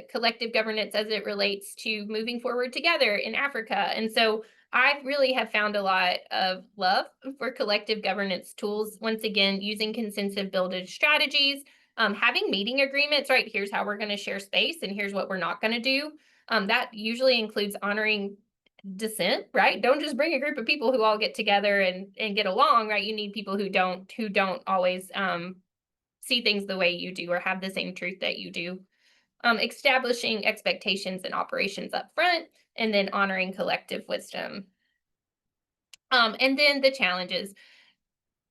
collective governance as it relates to moving forward together in Africa. And so I really have found a lot of love for collective governance tools. Once again, using consensus building strategies, having meeting agreements, right? Here's how we're going to share space and here's what we're not going to do. That usually includes honoring dissent, right? Don't just bring a group of people who all get together and get along, right? You need people who don't always see things the way you do or have the same truth that you do. Establishing expectations and operations up front, and then honoring collective wisdom. And then the challenges.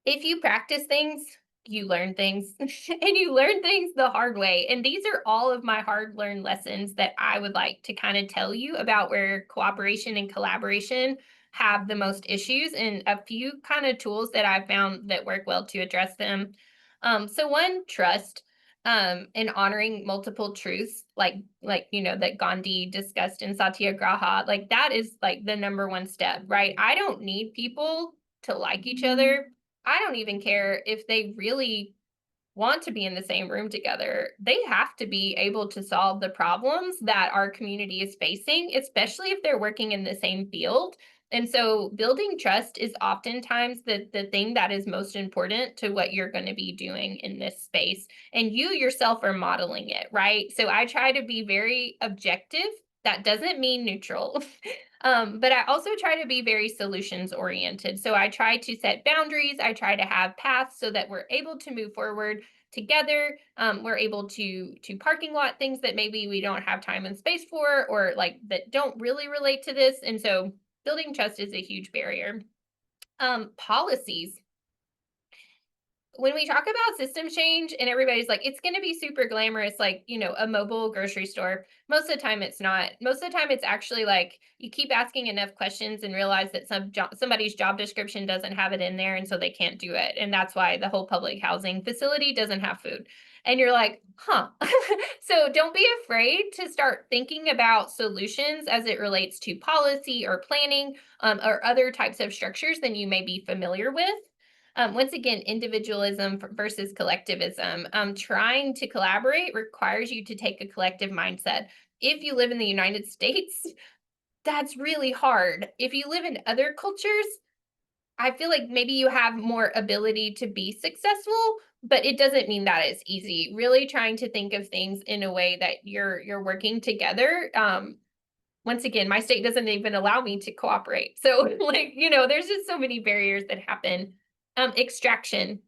If you practice things, you learn things and you learn things the hard way. And these are all of my hard learned lessons that I would like to kind of tell you about where cooperation and collaboration have the most issues and a few kind of tools that I've found that work well to address them. So one, trust. And honoring multiple truths, like that Gandhi discussed in Satyagraha, like that is like the number one step, right? I don't need people to like each other. I don't even care if they really want to be in the same room together. They have to be able to solve the problems that our community is facing, especially if they're working in the same field. And so building trust is oftentimes the thing that is most important to what you're going to be doing in this space. And you yourself are modeling it, right? So I try to be very objective That doesn't mean neutral. But I also try to be very solutions oriented. So I try to set boundaries. I try to have paths so that we're able to move forward together. We're able to parking lot things that maybe we don't have time and space for, or like that don't really relate to this. And so building trust is a huge barrier. Policies. When we talk about system change and everybody's like, it's going to be super glamorous, like, a mobile grocery store. Most of the time it's not. Most of the time it's actually like you keep asking enough questions and realize that somebody's job description doesn't have it in there. And so they can't do it. And that's why the whole public housing facility doesn't have food. And you're like, huh. So don't be afraid to start thinking about solutions as it relates to policy or planning, or other types of structures than you may be familiar with. Once again, individualism versus collectivism. Trying to collaborate requires you to take a collective mindset. If you live in the United States, that's really hard. If you live in other cultures, I feel like maybe you have more ability to be successful, but it doesn't mean that it's easy. Really trying to think of things in a way that you're working together. Once again, my state doesn't even allow me to cooperate. So there's just so many barriers that happen. Extraction.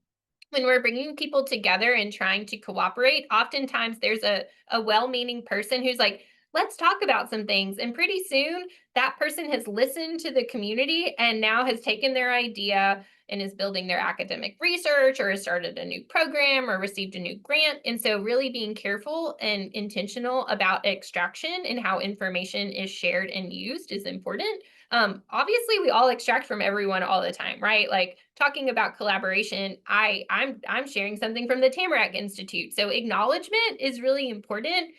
When we're bringing people together and trying to cooperate, oftentimes there's a well-meaning person who's like, let's talk about some things. And pretty soon that person has listened to the community and now has taken their idea and is building their academic research, or has started a new program, or received a new grant. And so really being careful and intentional about extraction and how information is shared and used is important. Obviously we all extract from everyone all the time, right? Like talking about collaboration, I'm sharing something from the Tamarack Institute. So acknowledgement is really important.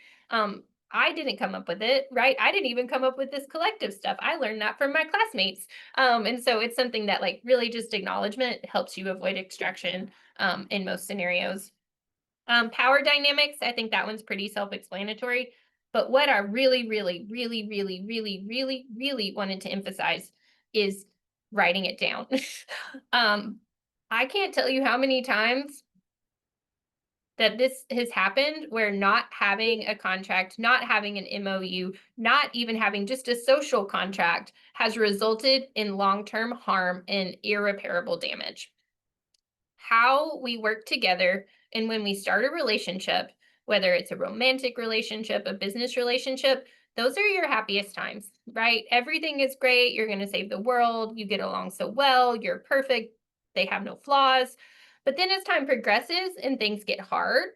I didn't come up with it, right? I didn't even come up with this collective stuff. I learned that from my classmates. And so it's something that like really just acknowledgement helps you avoid extraction in most scenarios. Power dynamics, I think that one's pretty self-explanatory. But what I really, really, really, really, really, really, really wanted to emphasize is writing it down. I can't tell you how many times that this has happened where not having a contract, not having an MOU, not even having just a social contract has resulted in long-term harm and irreparable damage. How we work together, and when we start a relationship, whether it's a romantic relationship, a business relationship, those are your happiest times, right? Everything is great. You're going to save the world. You get along so well. You're perfect. They have no flaws. But then as time progresses and things get hard,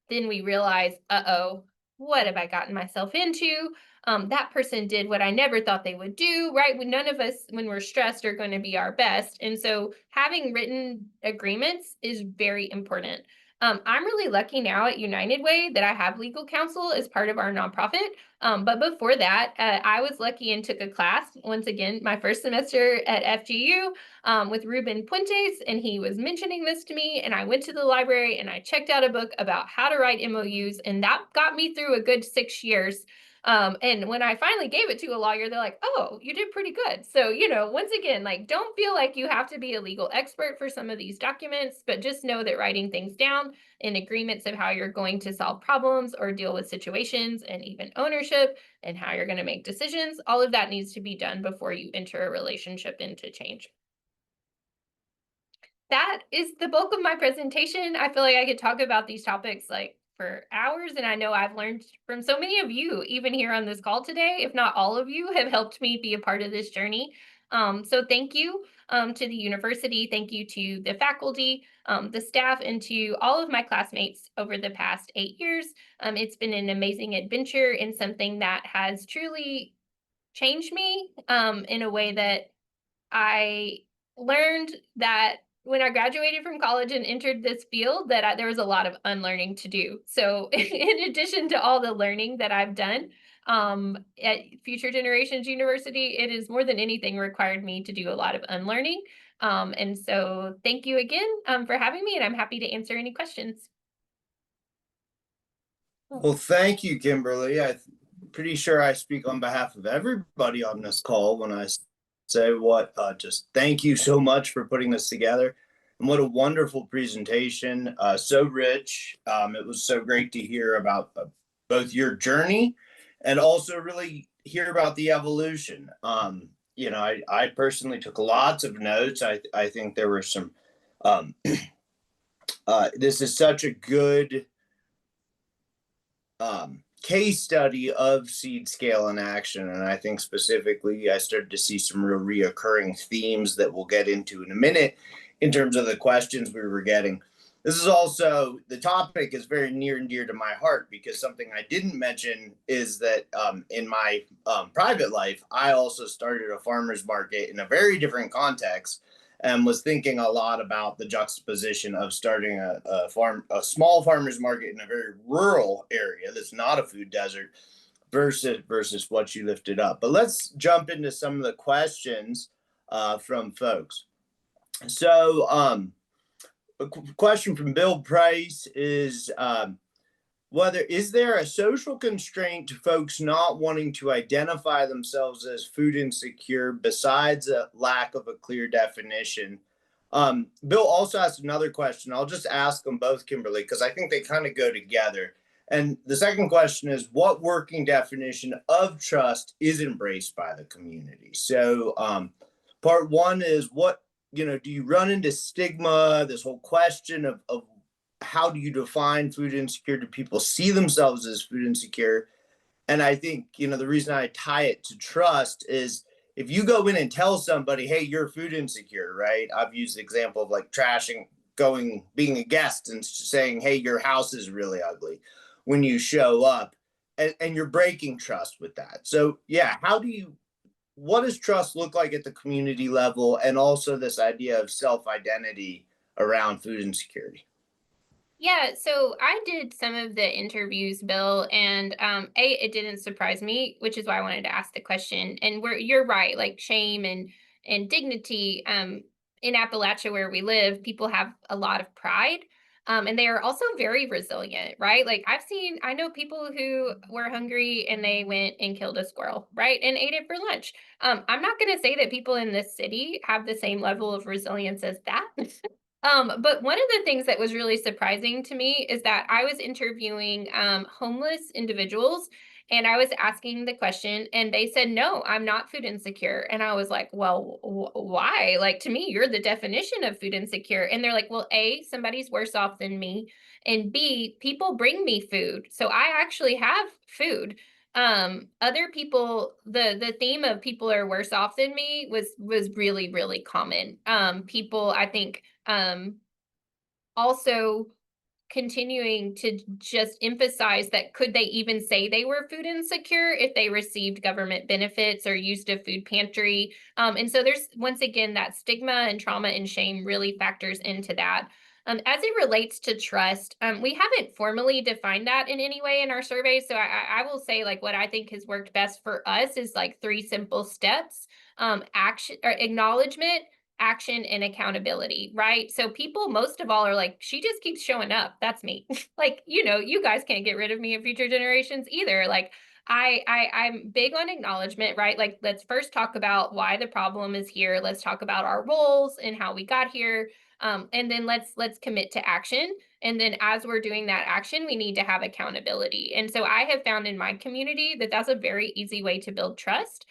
then we realize, uh-oh, what have I gotten myself into? That person did what I never thought they would do, right? None of us, when we're stressed, are going to be our best. And so having written agreements is very important. I'm really lucky now at United Way that I have legal counsel as part of our nonprofit. But before that, I was lucky and took a class, once again, my first semester at FGU, with Ruben Puentes, and he was mentioning this to me, and I went to the library and I checked out a book about how to write MOUs, and that got me through a good 6 years. And when I finally gave it to a lawyer, they're like, oh, you did pretty good. So, once again, like, don't feel like you have to be a legal expert for some of these documents, but just know that writing things down in agreements of how you're going to solve problems or deal with situations, and even ownership and how you're going to make decisions, all of that needs to be done before you enter a relationship into change. That is the bulk of my presentation. I feel like I could talk about these topics like for hours, and I know I've learned from so many of you, even here on this call today, if not all of you have helped me be a part of this journey. So thank you to the university, thank you to the faculty, the staff, and to all of my classmates over the past 8 years. It's been an amazing adventure and something that has truly changed me in a way that I learned that when I graduated from college and entered this field, that there was a lot of unlearning to do. So in addition to all the learning that I've done at Future Generations University, it is more than anything required me to do a lot of unlearning. And so thank you again for having me, and I'm happy to answer any questions. Well, thank you, Kimberly. I'm pretty sure I speak on behalf of everybody on this call when I say just thank you so much for putting this together. And what a wonderful presentation. So rich. It was so great to hear about both your journey and also really hear about the evolution. I personally took lots of notes. I think there were some, um, this is such a good case study of seed scale in action. And I think specifically, I started to see some real reoccurring themes that we'll get into in a minute in terms of the questions we were getting. This is also, the topic is very near and dear to my heart, because something I didn't mention is that in my private life, I also started a farmer's market in a very different context, and was thinking a lot about the juxtaposition of starting a small farmer's market in a very rural area that's not a food desert versus what you lifted up. But let's jump into some of the questions from folks. So a question from Bill Price is, is there a social constraint to folks not wanting to identify themselves as food insecure besides a lack of a clear definition? Bill also asked another question. I'll just ask them both, Kimberly, because I think they kind of go together. And the second question is, what working definition of trust is embraced by the community? So part one is, do you run into stigma, this whole question of how do you define food insecure? Do people see themselves as food insecure? And I think, the reason I tie it to trust is, if you go in and tell somebody, hey, you're food insecure, right? I've used the example of like being a guest and saying, hey, your house is really ugly when you show up, and you're breaking trust with that. So yeah, what does trust look like at the community level, and also this idea of self-identity around food insecurity? Yeah, so I did some of the interviews, Bill, and it didn't surprise me, which is why I wanted to ask the question. And you're right, like shame and dignity. In Appalachia, where we live, people have a lot of pride, and they are also very resilient, right? Like I know people who were hungry and they went and killed a squirrel, right, and ate it for lunch. I'm not going to say that people in this city have the same level of resilience as that. But one of the things that was really surprising to me is that I was interviewing homeless individuals, and I was asking the question, and they said, no, I'm not food insecure. And I was like, well, why? Like, to me, you're the definition of food insecure. And they're like, well, A, somebody's worse off than me. And B, people bring me food. So I actually have food. Other people, the theme of people are worse off than me was really, really common. People, I think, also continuing to just emphasize that, could they even say they were food insecure if they received government benefits or used a food pantry? And so there's, once again, that stigma and trauma and shame really factors into that. As it relates to trust, we haven't formally defined that in any way in our survey. So I will say, like, what I think has worked best for us is like 3 simple steps: action or acknowledgement, action, and accountability, right? So people most of all are like, she just keeps showing up. That's me. Like, you guys can't get rid of me in future generations either. Like, I'm big on acknowledgement, right? Like, let's first talk about why the problem is here. Let's talk about our roles and how we got here. And then let's commit to action. And then as we're doing that action, we need to have accountability. And so I have found in my community that that's a very easy way to build trust.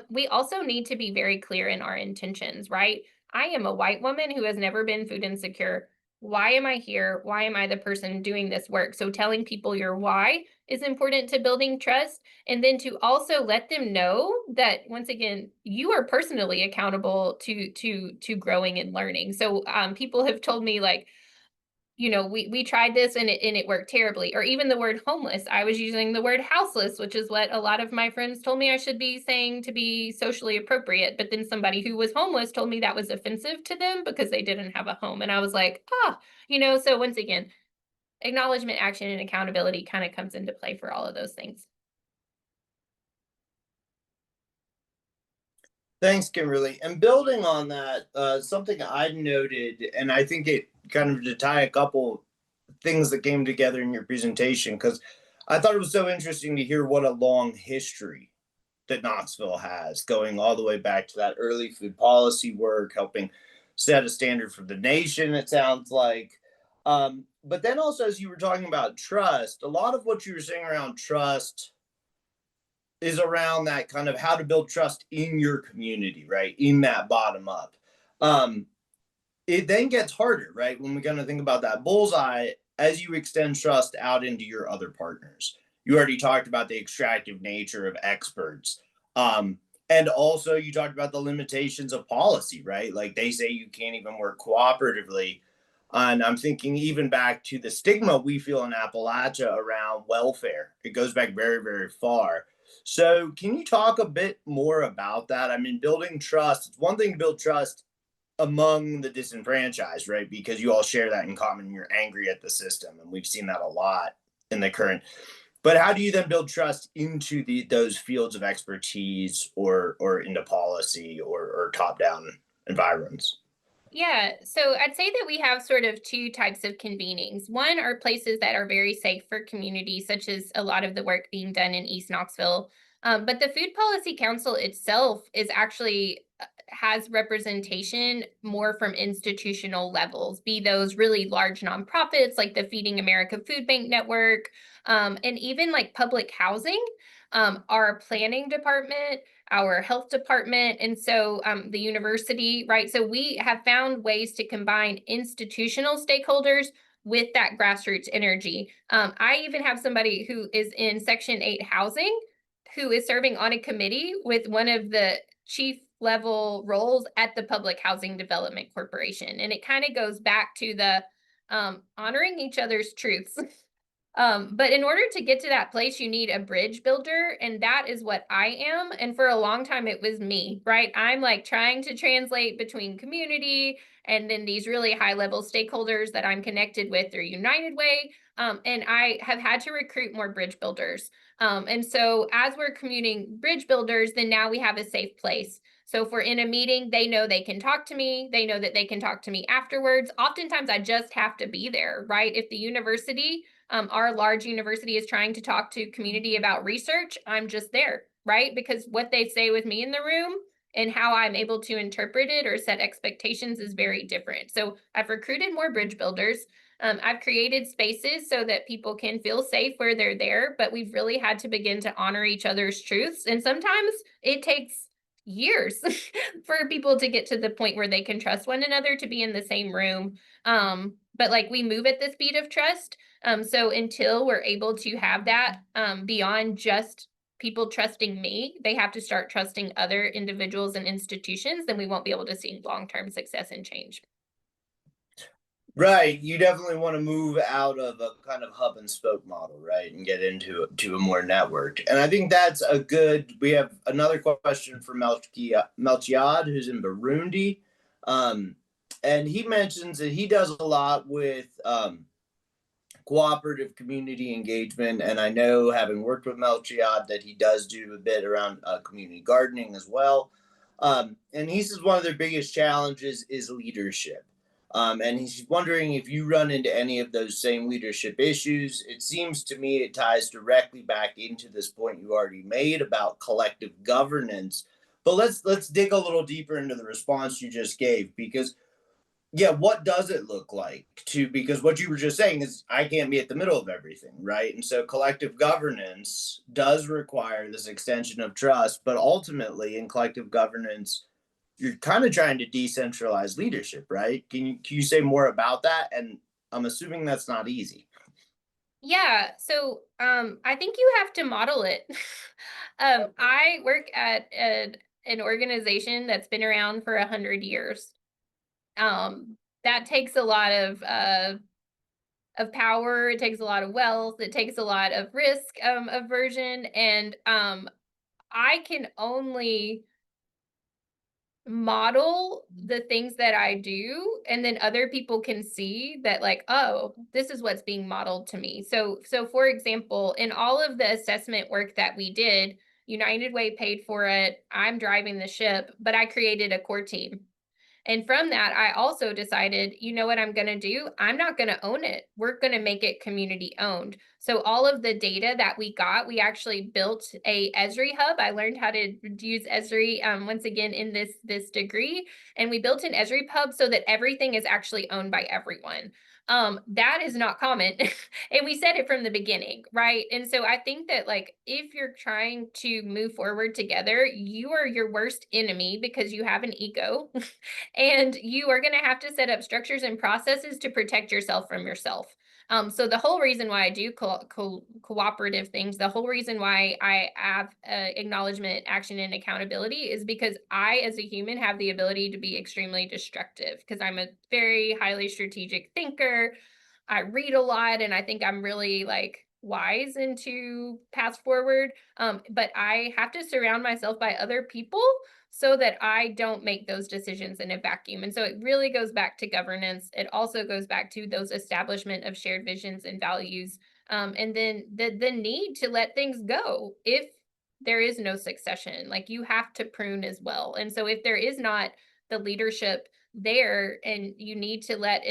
We also need to be very clear in our intentions, right? I am a white woman who has never been food insecure. Why am I here? Why am I the person doing this work? So telling people your why is important to building trust. And then to also let them know that, once again, you are personally accountable to growing and learning. So people have told me, like, we tried this and it worked terribly. Or even the word homeless, I was using the word houseless, which is what a lot of my friends told me I should be saying to be socially appropriate. But then somebody who was homeless told me that was offensive to them because they didn't have a home. And I was like, so once again, acknowledgement, action, and accountability kind of comes into play for all of those things. Thanks, Kimberly. And building on that, something I noted, and I think it kind of to tie a couple things that came together in your presentation, because I thought it was so interesting to hear what a long history that Knoxville has, going all the way back to that early food policy work, helping set a standard for the nation, it sounds like. But then also, as you were talking about trust, a lot of what you were saying around trust is around that kind of how to build trust in your community, right? In that bottom up. Um, it then gets harder, right? When we kind of think about that bullseye, as you extend trust out into your other partners. You already talked about the extractive nature of experts. Um, and also, you talked about the limitations of policy, right? Like they say you can't even work cooperatively. And I'm thinking even back to the stigma we feel in Appalachia around welfare. It goes back very, very far. So, can you talk a bit more about that? I mean, building trust, it's one thing to build trust among the disenfranchised, right? Because you all share that in common. You're angry at the system, and we've seen that a lot in the current. But how do you then build trust into those fields of expertise, or into policy, or top down environments? Yeah, so I'd say that we have sort of two types of convenings. One are places that are very safe for communities, such as a lot of the work being done in East Knoxville. But the Food Policy Council itself is actually has representation more from institutional levels, be those really large nonprofits like the Feeding America Food Bank Network, and even like public housing, our planning department, our health department, and so the university, right? So we have found ways to combine institutional stakeholders with that grassroots energy. I even have somebody who is in Section 8 housing who is serving on a committee with one of the chief level roles at the Public Housing Development Corporation. And it kind of goes back to the honoring each other's truths. But in order to get to that place, you need a bridge builder, and that is what I am. And for a long time, it was me, right? I'm like trying to translate between community and then these really high level stakeholders that I'm connected with through United Way. And I have had to recruit more bridge builders. And so as we're commuting bridge builders, then now we have a safe place. So if we're in a meeting, they know they can talk to me. They know that they can talk to me afterwards. Oftentimes, I just have to be there, right? If the university our large university is trying to talk to community about research, I'm just there, right? Because what they say with me in the room and how I'm able to interpret it or set expectations is very different. So I've recruited more bridge builders. I've created spaces so that people can feel safe where they're there, but we've really had to begin to honor each other's truths. And sometimes it takes years for people to get to the point where they can trust one another to be in the same room. But like we move at the speed of trust. So until we're able to have that beyond just people trusting me, they have to start trusting other individuals and institutions, then we won't be able to see long-term success and change. Right. You definitely want to move out of a kind of hub and spoke model, right? And get into a more networked. And I think that's a good. We have another question from Melchiad, who's in Burundi. Um, and he mentions that he does a lot with cooperative community engagement. And I know, having worked with Melchiad, that he does do a bit around community gardening as well. And he says one of their biggest challenges is leadership. And he's wondering if you run into any of those same leadership issues. It seems to me it ties directly back into this point you already made about collective governance. But let's dig a little deeper into the response you just gave, because yeah, what does it look like to, because what you were just saying is I can't be at the middle of everything, right? And so collective governance does require this extension of trust, but ultimately in collective governance, you're kind of trying to decentralize leadership, right? Can you say more about that? And I'm assuming that's not easy. Yeah, so I think you have to model it. I work at an organization that's been around for 100 years. That takes a lot of power, it takes a lot of wealth, it takes a lot of risk aversion, and I can only model the things that I do, and then other people can see that, like, oh, this is what's being modeled to me. So for example, in all of the assessment work that we did, United Way paid for it, I'm driving the ship, but I created a core team. And from that, I also decided, you know what I'm going to do? I'm not going to own it. We're going to make it community owned. So all of the data that we got, we actually built a Esri hub. I learned how to use Esri once again in this degree, and we built an Esri hub so that everything is actually owned by everyone. That is not common. And we said it from the beginning, right? And so I think that like if you're trying to move forward together, you are your worst enemy because you have an ego and you are going to have to set up structures and processes to protect yourself from yourself. So the whole reason why I do cooperative things, the whole reason why I have acknowledgement, action, and accountability is because I, as a human, have the ability to be extremely destructive because I'm a very highly strategic thinker. I read a lot, and I think I'm really like wise into paths forward. But I have to surround myself by other people so that I don't make those decisions in a vacuum. And so it really goes back to governance. It also goes back to those establishment of shared visions and values. And then the need to let things go if there is no succession. Like you have to prune as well. And so if there is not the leadership there and you need to let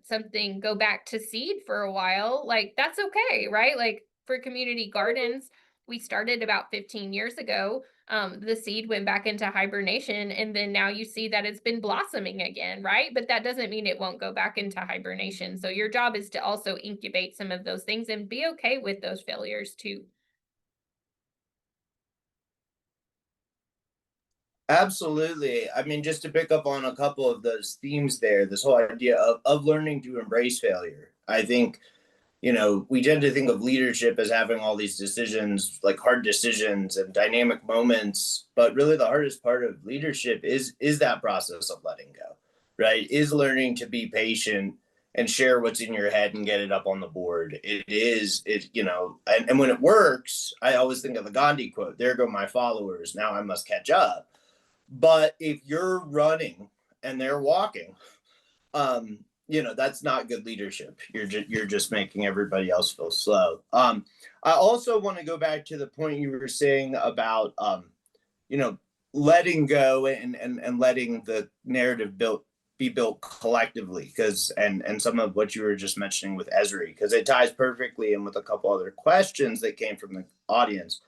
something go back to seed for a while, like that's okay, right? Like for community gardens, we started about 15 years ago. The seed went back into hibernation, and then now you see that it's been blossoming again, right? But that doesn't mean it won't go back into hibernation. So your job is to also incubate some of those things and be okay with those failures too. Absolutely. I mean, just to pick up on a couple of those themes there, this whole idea of learning to embrace failure. I think, we tend to think of leadership as having all these decisions, like hard decisions and dynamic moments, but really the hardest part of leadership is that process of letting go, right? Is learning to be patient and share what's in your head and get it up on the board. And when it works, I always think of the Gandhi quote, there go my followers, now I must catch up. But if you're running and they're walking, that's not good leadership. You're just making everybody else feel slow. I also want to go back to the point you were saying about you know, letting go and letting the narrative be built collectively, because and some of what you were just mentioning with Esri, because it ties perfectly in with a couple other questions that came from the audience.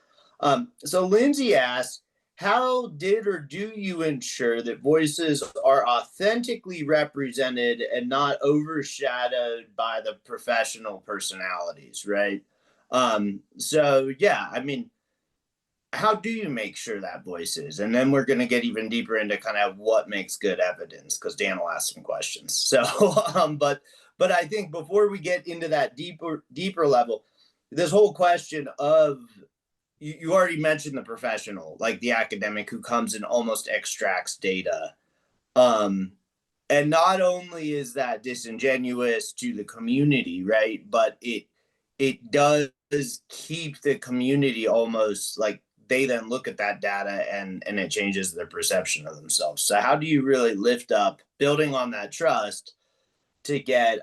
So Lindsay asked, how did or do you ensure that voices are authentically represented and not overshadowed by the professional personalities, right? So yeah, I mean, how do you make sure that voice is? And then we're going to get even deeper into kind of what makes good evidence, because Dan will ask some questions. So, but I think before we get into that deeper level, this whole question of you already mentioned the professional, like the academic who comes and almost extracts data. Um, and not only is that disingenuous to the community, right? But it does keep the community almost like they then look at that data and it changes their perception of themselves. So how do you really lift up building on that trust to get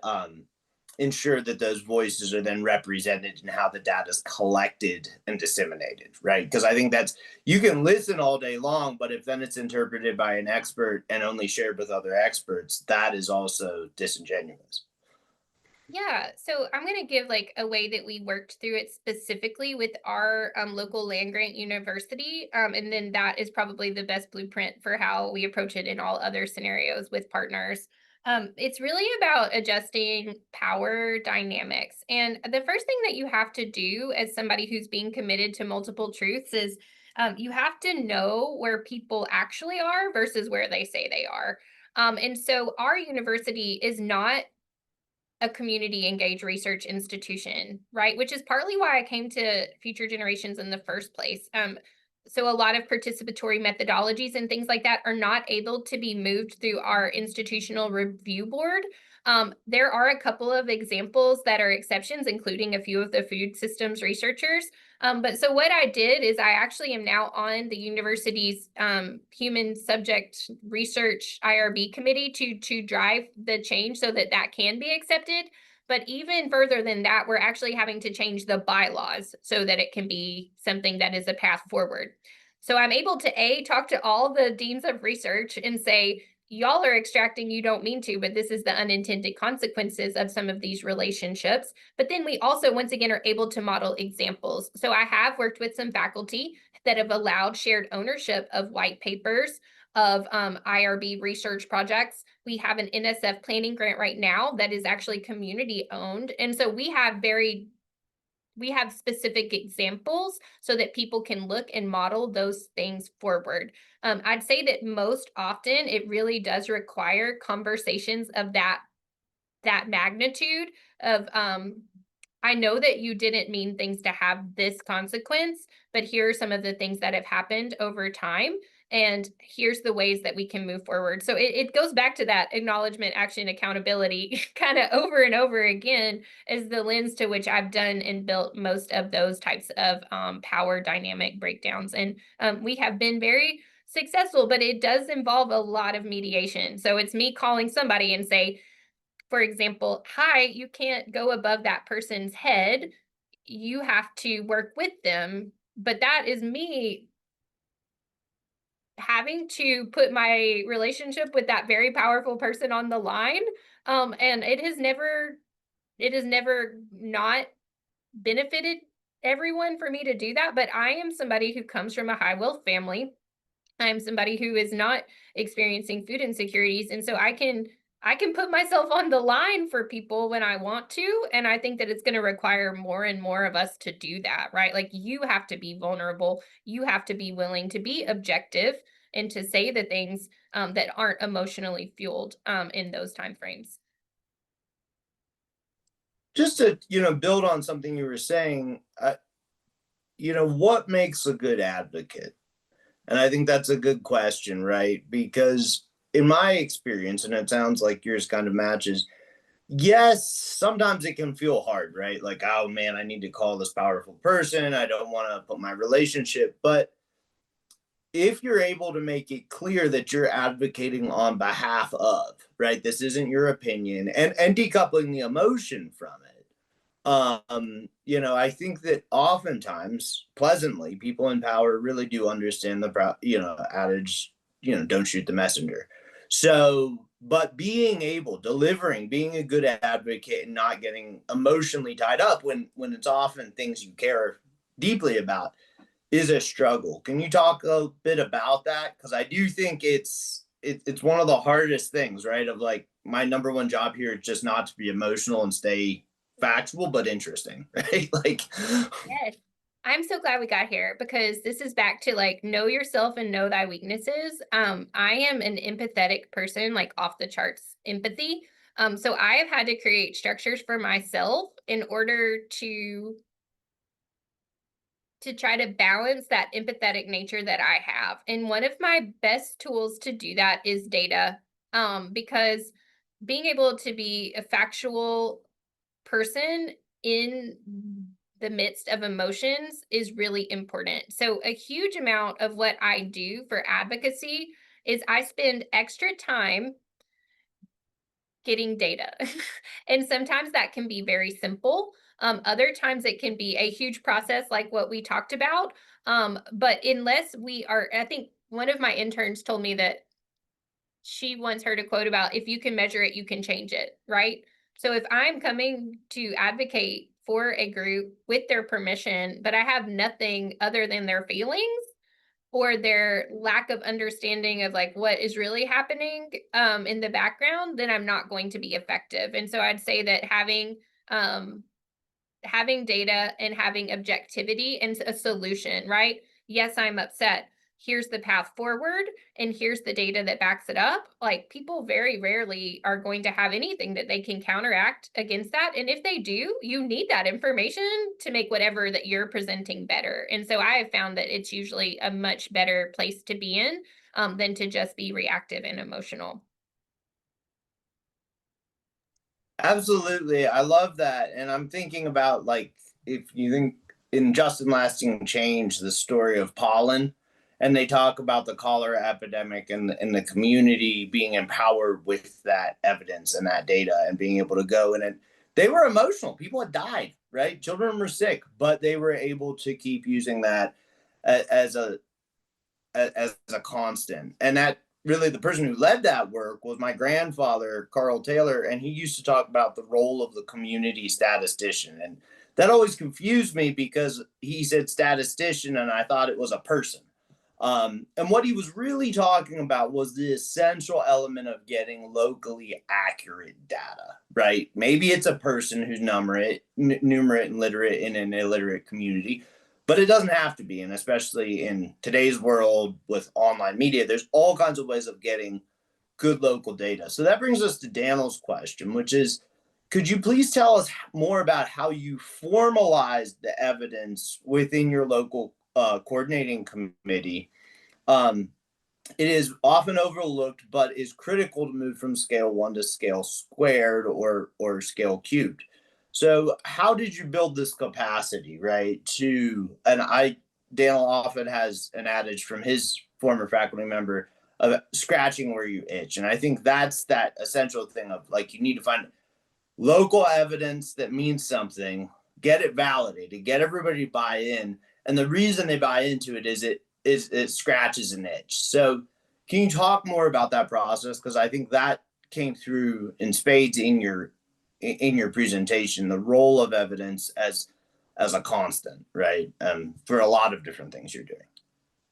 ensure that those voices are then represented in how the data is collected and disseminated, right? Because I think that's, you can listen all day long, but if then it's interpreted by an expert and only shared with other experts, that is also disingenuous. Yeah, so I'm going to give like a way that we worked through it specifically with our local land grant university. And then that is probably the best blueprint for how we approach it in all other scenarios with partners. It's really about adjusting power dynamics. And the first thing that you have to do as somebody who's being committed to multiple truths is you have to know where people actually are versus where they say they are. And so our university is not a community engaged research institution, right? Which is partly why I came to Future Generations in the first place. So a lot of participatory methodologies and things like that are not able to be moved through our institutional review board. There are a couple of examples that are exceptions, including a few of the food systems researchers. But so what I did is I actually am now on the university's human subject research IRB committee to drive the change so that that can be accepted. But even further than that, we're actually having to change the bylaws so that it can be something that is a path forward. So I'm able to talk to all the deans of research and say, y'all are extracting, you don't mean to, but this is the unintended consequences of some of these relationships. But then we also, once again, are able to model examples. So I have worked with some faculty that have allowed shared ownership of white papers of IRB research projects. We have an NSF planning grant right now that is actually community owned. And so we have specific examples so that people can look and model those things forward. I'd say that most often it really does require conversations of that magnitude of I know that you didn't mean things to have this consequence, but here are some of the things that have happened over time. And here's the ways that we can move forward. So it goes back to that acknowledgement, action, accountability kind of over and over again is the lens to which I've done and built most of those types of power dynamic breakdowns. And we have been very successful, but it does involve a lot of mediation. So it's me calling somebody and say, for example, hi, you can't go above that person's head. You have to work with them. But that is me having to put my relationship with that very powerful person on the line. And it has never not benefited everyone for me to do that. But I am somebody who comes from a high wealth family. I'm somebody who is not experiencing food insecurities. And so I can put myself on the line for people when I want to. And I think that it's going to require more and more of us to do that, right? Like you have to be vulnerable. You have to be willing to be objective and to say the things that aren't emotionally fueled in those time frames. Just to, build on something you were saying, what makes a good advocate? And I think that's a good question, right? Because in my experience, and it sounds like yours kind of matches, yes, sometimes it can feel hard, right? Like, oh man, I need to call this powerful person. I don't want to put my relationship. But if you're able to make it clear that you're advocating on behalf of, right? This isn't your opinion, and decoupling the emotion from it. I think that oftentimes, pleasantly, people in power really do understand the adage, don't shoot the messenger. So, but being a good advocate and not getting emotionally tied up when it's often things you care deeply about is a struggle. Can you talk a bit about that? Because I do think it's one of the hardest things, right? Of like, my number one job here is just not to be emotional and stay factual but interesting, right? Like, Yes. I'm so glad we got here because this is back to like know yourself and know thy weaknesses. I am an empathetic person, like off the charts empathy. So I have had to create structures for myself in order to try to balance that empathetic nature that I have. And one of my best tools to do that is data. Because being able to be a factual person in the midst of emotions is really important. So a huge amount of what I do for advocacy is I spend extra time getting data. And sometimes that can be very simple. Other times it can be a huge process like what we talked about. But unless we are, I think one of my interns told me that she once heard a quote about if you can measure it, you can change it, right? So if I'm coming to advocate for a group with their permission, but I have nothing other than their feelings or their lack of understanding of like what is really happening in the background, then I'm not going to be effective. And so I'd say that having data and having objectivity and a solution, right? Yes, I'm upset. Here's the path forward, and here's the data that backs it up. Like people very rarely are going to have anything that they can counteract against that. And if they do, you need that information to make whatever that you're presenting better. And so I have found that it's usually a much better place to be in than to just be reactive and emotional. absolutely, I love that. And I'm thinking about, like, if you think in Just and Lasting Change, the story of pollen, and they talk about the cholera epidemic and the community being empowered with that evidence and that data and being able to go in, and they were emotional. People had died, right? Children were sick, but they were able to keep using that as a constant. And that really, the person who led that work was my grandfather, Carl Taylor, and he used to talk about the role of the community statistician. And that always confused me because he said statistician and I thought it was a person. And what he was really talking about was the essential element of getting locally accurate data, right? Maybe it's a person who's numerate and literate in an illiterate community, but it doesn't have to be. And especially in today's world with online media, there's all kinds of ways of getting good local data. So that brings us to Daniel's question, which is, could you please tell us more about how you formalized the evidence within your local coordinating committee? Um, it is often overlooked, but is critical to move from scale 1 to scale squared or scale cubed. So how did you build this capacity, right? Daniel often has an adage from his former faculty member of scratching where you itch. And I think that's that essential thing of like, you need to find local evidence that means something, get it validated, get everybody to buy in. And the reason they buy into it is it scratches an itch. So can you talk more about that process? Because I think that came through in spades in your presentation, the role of evidence as a constant, right? For a lot of different things you're doing.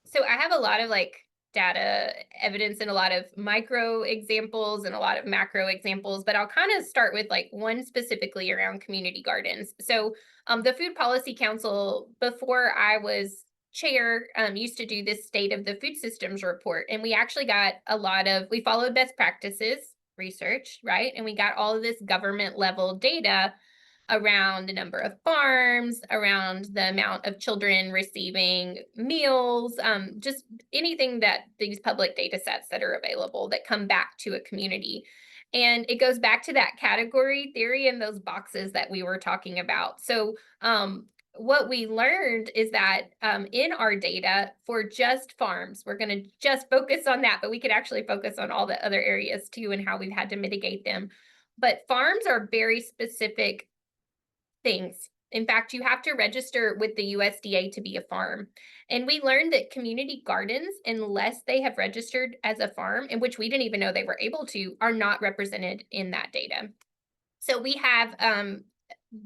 So I have a lot of like data evidence and a lot of micro examples and a lot of macro examples, but I'll kind of start with like one specifically around community gardens. So the Food Policy Council, before I was chair, used to do this State of the Food Systems report. And we actually got we followed best practices research, right? And we got all of this government level data around the number of farms, around the amount of children receiving meals, just anything that these public data sets that are available that come back to a community. And it goes back to that category theory and those boxes that we were talking about. So what we learned is that in our data for just farms, we're going to just focus on that, but we could actually focus on all the other areas too and how we've had to mitigate them. But farms are very specific things. In fact, you have to register with the USDA to be a farm. And we learned that community gardens, unless they have registered as a farm, in which we didn't even know they were able to, are not represented in that data. So we have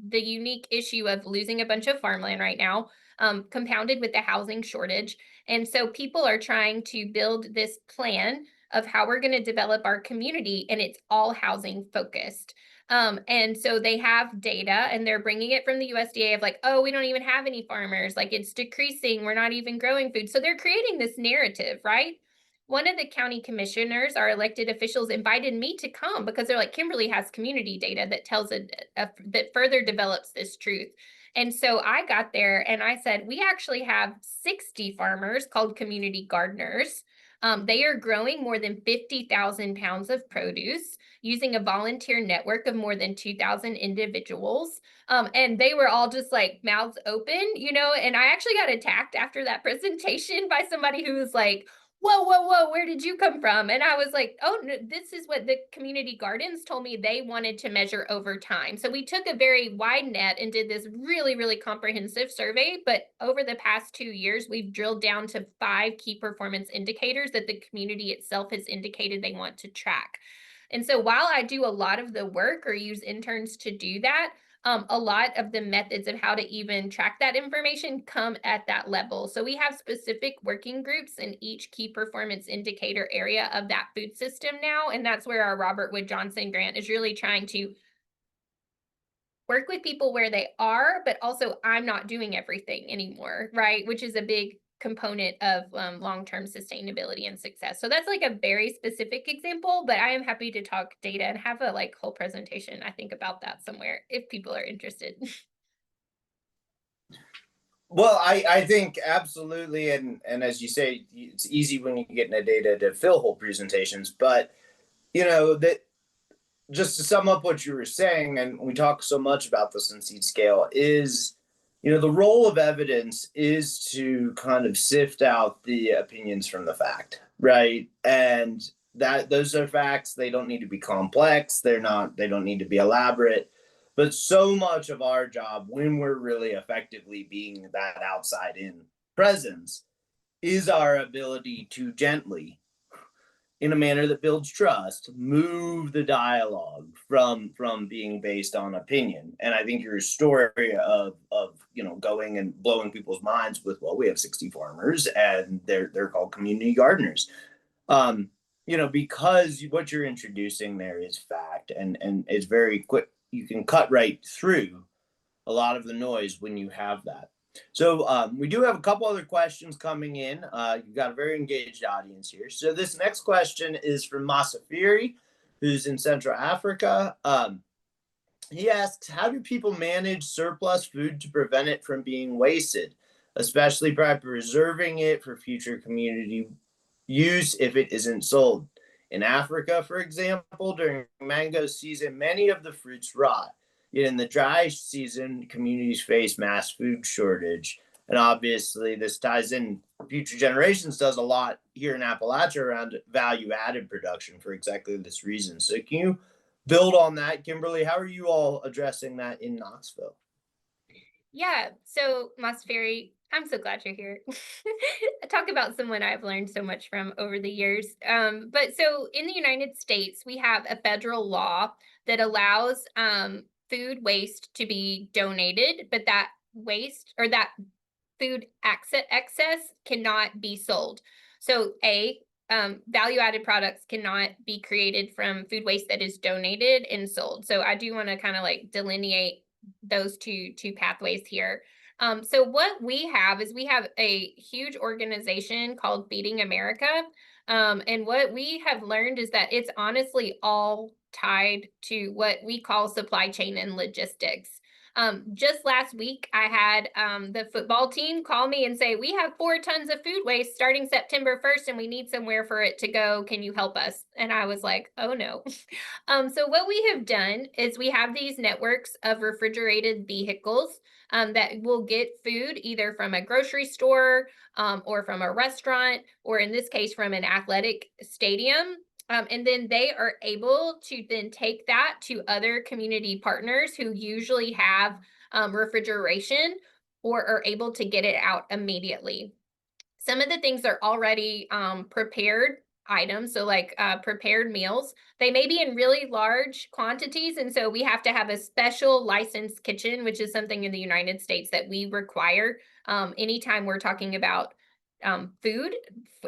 the unique issue of losing a bunch of farmland right now, compounded with the housing shortage. And so people are trying to build this plan of how we're going to develop our community, and it's all housing focused. And so they have data and they're bringing it from the USDA of like, oh, we don't even have any farmers, like it's decreasing, we're not even growing food. So they're creating this narrative, right? One of the county commissioners, our elected officials, invited me to come because they're like, Kimberly has community data that tells that further develops this truth. And so I got there and I said, we actually have 60 farmers called community gardeners. They are growing more than 50,000 pounds of produce using a volunteer network of more than 2,000 individuals. And they were all just like mouths open, and I actually got attacked after that presentation by somebody who was like, whoa, where did you come from? And I was like, oh, no, this is what the community gardens told me they wanted to measure over time. So we took a very wide net and did this really, really comprehensive survey. But over the past 2 years, we've drilled down to 5 key performance indicators that the community itself has indicated they want to track. And so while I do a lot of the work or use interns to do that, a lot of the methods of how to even track that information come at that level. So we have specific working groups in each key performance indicator area of that food system now. And that's where our Robert Wood Johnson grant is really trying to work with people where they are, but also I'm not doing everything anymore, right? Which is a big component of long-term sustainability and success. So that's like a very specific example, but I am happy to talk data and have a whole presentation, I think, about that somewhere if people are interested. Well, I think absolutely, and as you say, it's easy when you get into data to fill whole presentations, but that just to sum up what you were saying, and we talk so much about this in Seed Scale, is the role of evidence is to kind of sift out the opinions from the fact, right? And that those are facts. They don't need to be complex. They don't need to be elaborate. But so much of our job, when we're really effectively being that outside in presence, is our ability to gently in a manner that builds trust, move the dialogue from being based on opinion. And I think your story of going and blowing people's minds with, well, we have 60 farmers and they're called community gardeners. Because what you're introducing there is fact, and it's very quick. You can cut right through a lot of the noise when you have that. So we do have a couple other questions coming in. You've got a very engaged audience here. So this next question is from Masafiri, who's in Central Africa. He asks, how do people manage surplus food to prevent it from being wasted, especially by preserving it for future community use if it isn't sold? In Africa, for example, during mango season, many of the fruits rot. Yet in the dry season, communities face mass food shortage. And obviously, this ties in. Future Generations does a lot here in Appalachia around value added production for exactly this reason. So, can you build on that, Kimberly? How are you all addressing that in Knoxville? Yeah, so Mossberry, I'm so glad you're here. Talk about someone I've learned so much from over the years. But so in the United States, we have a federal law that allows food waste to be donated, but that waste or that food excess cannot be sold. So value-added products cannot be created from food waste that is donated and sold. So I do want to kind of like delineate those two pathways here. So what we have is we have a huge organization called Feeding America. And what we have learned is that it's honestly all tied to what we call supply chain and logistics. Just last week, I had the football team call me and say, we have 4 tons of food waste starting September 1st, and we need somewhere for it to go. Can you help us? And I was like, oh no. So what we have done is we have these networks of refrigerated vehicles that will get food either from a grocery store or from a restaurant, or in this case, from an athletic stadium. And then they are able to then take that to other community partners who usually have refrigeration or are able to get it out immediately. Some of the things are already prepared items, so like prepared meals. They may be in really large quantities, and so we have to have a special licensed kitchen, which is something in the United States that we require anytime we're talking about food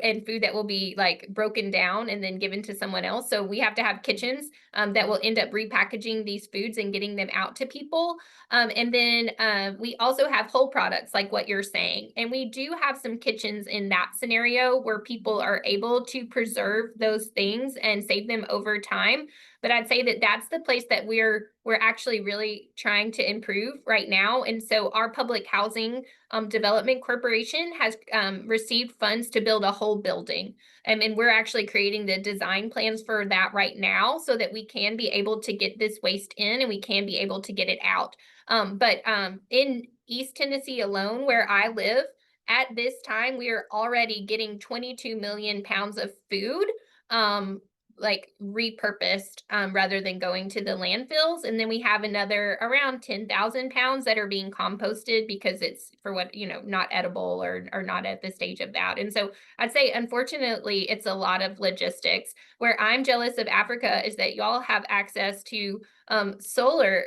and food that will be like broken down and then given to someone else. So we have to have kitchens that will end up repackaging these foods and getting them out to people. And then we also have whole products like what you're saying. And we do have some kitchens in that scenario where people are able to preserve those things and save them over time. But I'd say that that's the place that we're actually really trying to improve right now. And so our public housing development corporation has received funds to build a whole building. And we're actually creating the design plans for that right now so that we can be able to get this waste in and we can be able to get it out. But in East Tennessee alone, where I live, at this time, we are already getting 22 million pounds of food like repurposed rather than going to the landfills. And then we have another around 10,000 pounds that are being composted because it's for what, not edible or not at the stage of that. And so I'd say, unfortunately, it's a lot of logistics. Where I'm jealous of Africa is that y'all have access to solar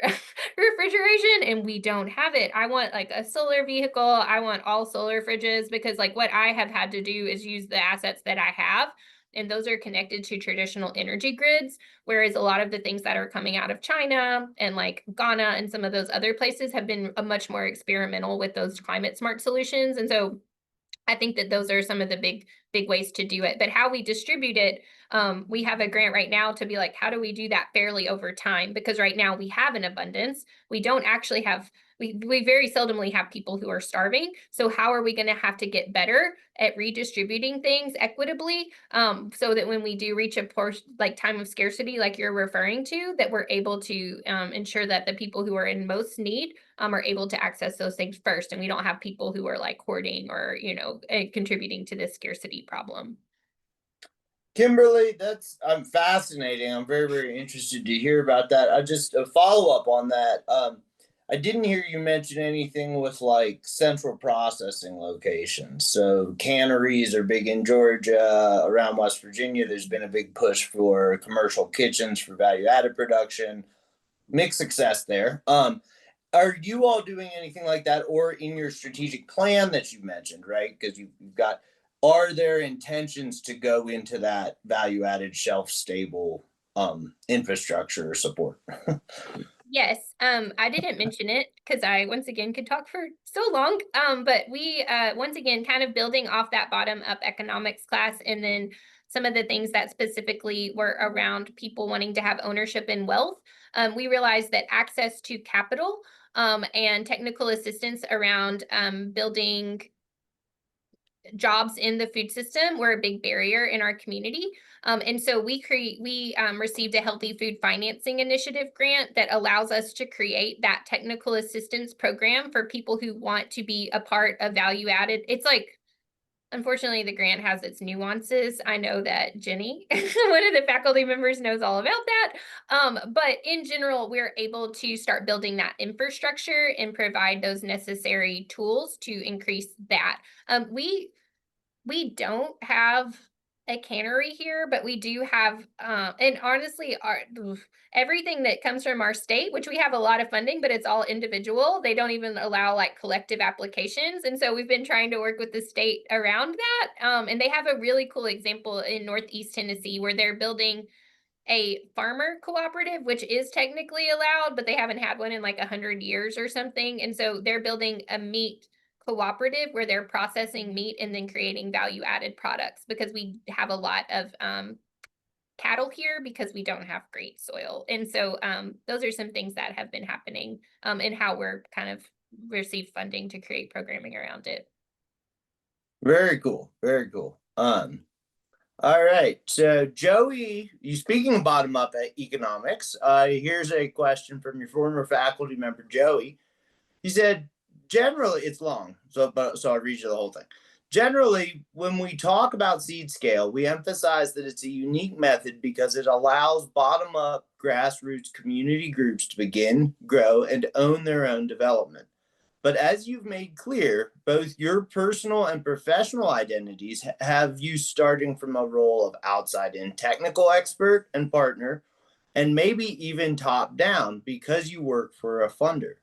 refrigeration and we don't have it. I want like a solar vehicle. I want all solar fridges because like what I have had to do is use the assets that I have. And those are connected to traditional energy grids, whereas a lot of the things that are coming out of China and like Ghana and some of those other places have been much more experimental with those climate smart solutions. And so I think that those are some of the big ways to do it. But how we distribute it, we have a grant right now to be like, how do we do that fairly over time? Because right now we have an abundance. We don't actually have, we very seldomly have people who are starving. So how are we going to have to get better at redistributing things equitably so that when we do reach a portion, like time of scarcity, like you're referring to, that we're able to ensure that the people who are in most need are able to access those things first. And we don't have people who are like hoarding or, contributing to this scarcity problem. Kimberly, I'm fascinating. I'm very, very interested to hear about that. I just a follow up on that. I didn't hear you mention anything with like central processing locations. So canneries are big in Georgia, around West Virginia. There's been a big push for commercial kitchens for value added production. Mixed success there. Are you all doing anything like that, or in your strategic plan that you mentioned, right? Because you've got, are there intentions to go into that value added shelf stable infrastructure support? Yes, I didn't mention it because I once again could talk for so long. But we once again kind of building off that bottom up economics class, and then some of the things that specifically were around people wanting to have ownership and wealth. We realized that access to capital and technical assistance around building jobs in the food system were a big barrier in our community. And so we received a healthy food financing initiative grant that allows us to create that technical assistance program for people who want to be a part of value added. It's like, unfortunately, the grant has its nuances. I know that Jenny, one of the faculty members, knows all about that. But in general, we're able to start building that infrastructure and provide those necessary tools to increase that. We don't have a cannery here, but we do have, and honestly, everything that comes from our state, which we have a lot of funding, but it's all individual. They don't even allow like collective applications. And so we've been trying to work with the state around that. And they have a really cool example in Northeast Tennessee where they're building a farmer cooperative, which is technically allowed, but they haven't had one in like 100 years or something. And so they're building a meat cooperative where they're processing meat and then creating value added products, because we have a lot of cattle here because we don't have great soil. And so those are some things that have been happening and how we're kind of received funding to create programming around it. Very cool. Very cool. All right. So Joey, you speaking of bottom up economics, here's a question from your former faculty member, Joey. He said, generally, it's long, so I'll read you the whole thing. Generally, when we talk about seed scale, we emphasize that it's a unique method because it allows bottom up grassroots community groups to begin, grow, and own their own development. But as you've made clear, both your personal and professional identities have you starting from a role of outside in technical expert and partner, and maybe even top down because you work for a funder.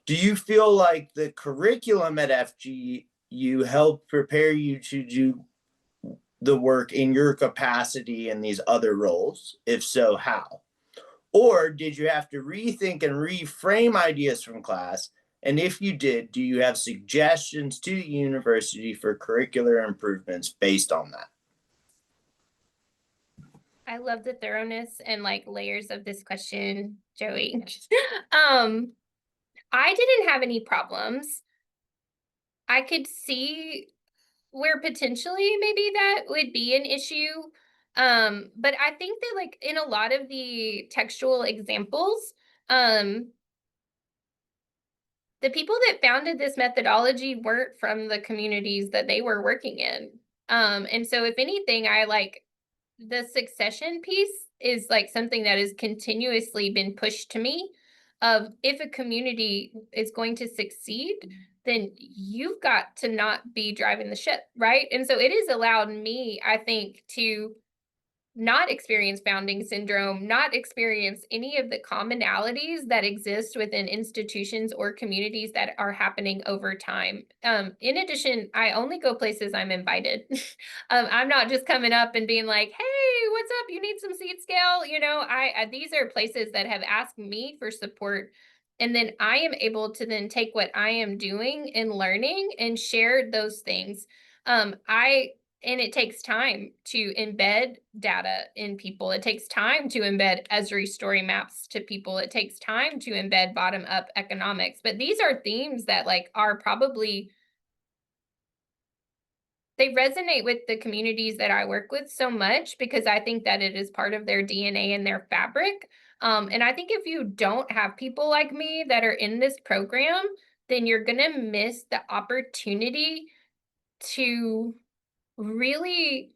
Do you feel like the curriculum at FGU helped prepare you to do the work in your capacity in these other roles? If so, how? Or did you have to rethink and reframe ideas from class? And if you did, do you have suggestions to the university for curricular improvements based on that? I love the thoroughness and like layers of this question, Joey. I didn't have any problems. I could see where potentially maybe that would be an issue. But I think that like in a lot of the textual examples, the people that founded this methodology weren't from the communities that they were working in. And so if anything, I like the succession piece is like something that has continuously been pushed to me of if a community is going to succeed, then you've got to not be driving the ship, right? And so it has allowed me, I think, to not experience founding syndrome, not experience any of the commonalities that exist within institutions or communities that are happening over time. In addition, I only go places I'm invited. I'm not just coming up and being like, "Hey, what's up? You need some seed scale?" You know, I these are places that have asked me for support, and then I am able to then take what I am doing and learning and share those things. I And it takes time to embed data in people. It takes time to embed Esri story maps to people. It takes time to embed bottom up economics. But these are themes that like are probably, they resonate with the communities that I work with so much because I think that it is part of their DNA and their fabric. And I think if you don't have people like me that are in this program, then you're gonna miss the opportunity to really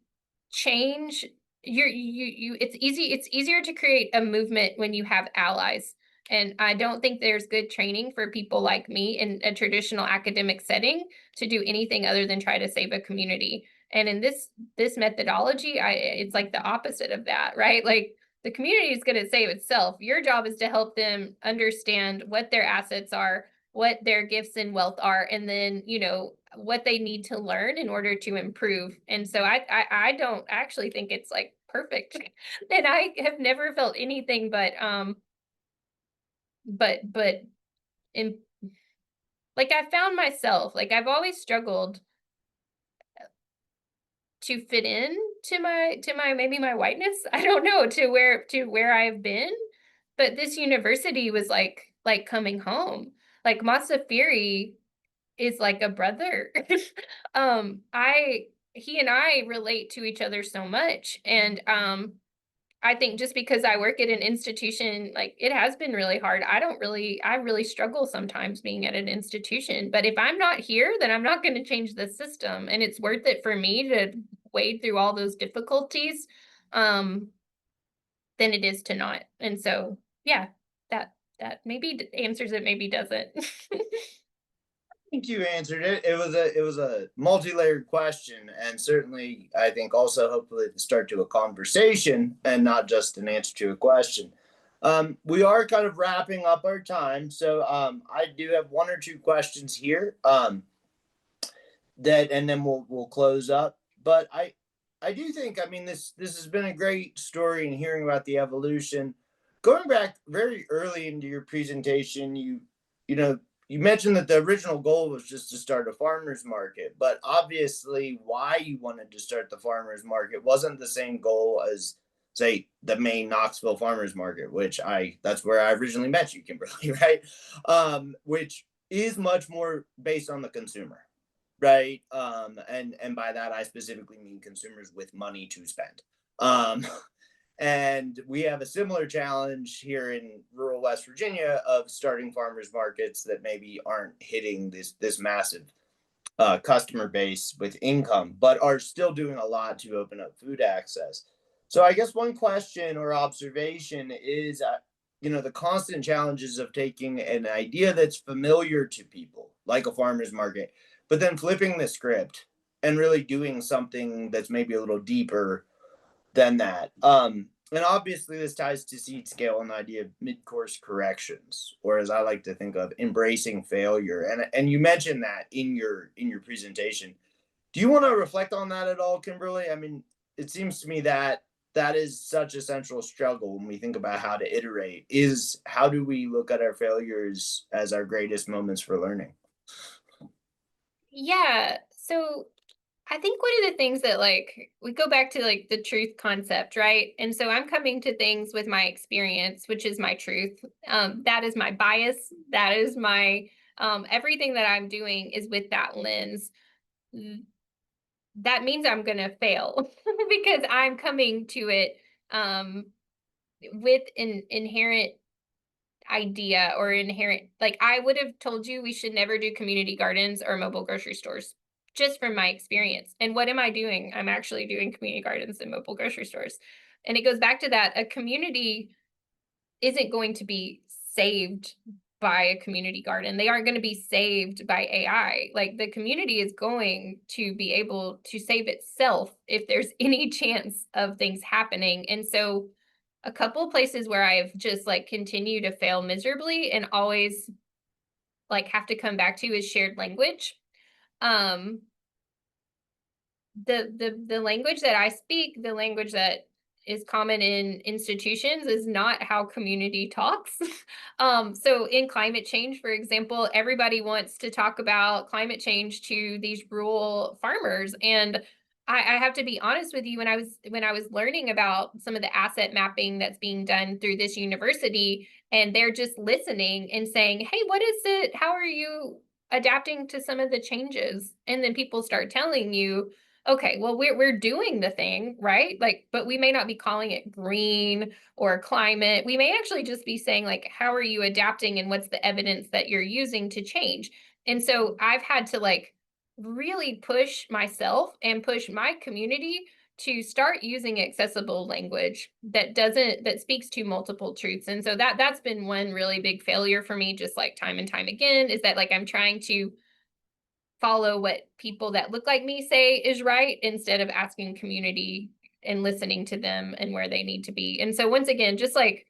change it's easier to create a movement when you have allies. And I don't think there's good training for people like me in a traditional academic setting to do anything other than try to save a community. And in this methodology, it's like the opposite of that, right? Like the community is going to save itself. Your job is to help them understand what their assets are, what their gifts and wealth are, and then, you know, what they need to learn in order to improve. And so I don't actually think it's like perfect. And I have never felt anything but in like I found myself, like I've always struggled to fit in to my maybe my whiteness. I don't know, to where I've been. But this university was like coming home. Like Masafiri is like a brother. I he and I relate to each other so much. And I think just because I work at an institution, like it has been really hard. I really struggle sometimes being at an institution. But if I'm not here, then I'm not going to change the system. And it's worth it for me to wade through all those difficulties um, than it is to not. And so, yeah, that maybe answers it, maybe doesn't. Think you answered it. It was a multi-layered question, and certainly I think also hopefully the start to a conversation and not just an answer to a question. We are kind of wrapping up our time, so I do have one or two questions here that, and then we'll close up. But I do think, I mean, this has been a great story and hearing about the evolution. Going back very early into your presentation, you know you mentioned that the original goal was just to start a farmers market, but obviously why you wanted to start the farmers market wasn't the same goal as, say, the main Knoxville farmers market, which that's where I originally met you, Kimberly, right? Which is much more based on the consumer, right? And by that I specifically mean consumers with money to spend. Um, and we have a similar challenge here in rural West Virginia of starting farmers markets that maybe aren't hitting this massive customer base with income, but are still doing a lot to open up food access. So I guess one question or observation is, the constant challenges of taking an idea that's familiar to people, like a farmer's market, but then flipping the script and really doing something that's maybe a little deeper than that. And obviously this ties to seed scale and the idea of mid-course corrections, or as I like to think of, embracing failure. And you mentioned that in your presentation. Do you want to reflect on that at all, Kimberly? I mean, it seems to me that that is such a central struggle when we think about how to iterate, is how do we look at our failures as our greatest moments for learning? Yeah. So I think one of the things that like we go back to like the truth concept, right? And so I'm coming to things with my experience, which is my truth. That is my bias. That is my everything that I'm doing is with that lens. That means I'm gonna fail because I'm coming to it um with an inherent idea or inherent, like I would have told you we should never do community gardens or mobile grocery stores just from my experience. And what am I doing? I'm actually doing community gardens and mobile grocery stores. And it goes back to that a community isn't going to be saved by a community garden. They aren't going to be saved by AI. Like the community is going to be able to save itself if there's any chance of things happening. And so a couple places where I've just like continued to fail miserably and always like have to come back to is shared language. Um the language that I speak, the language that is common in institutions is not how community talks. So in climate change, for example, everybody wants to talk about climate change to these rural farmers. And I have to be honest with you, when I was learning about some of the asset mapping that's being done through this university, and they're just listening and saying, hey, what is it? How are you adapting to some of the changes? And then people start telling you, okay, well, we're doing the thing, right? Like, but we may not be calling it green or climate. We may actually just be saying, like, how are you adapting and what's the evidence that you're using to change? And so I've had to like really push myself and push my community to start using accessible language that speaks to multiple truths. And so that's been one really big failure for me, just like time and time again, is that like I'm trying to follow what people that look like me say is right instead of asking community and listening to them and where they need to be. And so once again, just like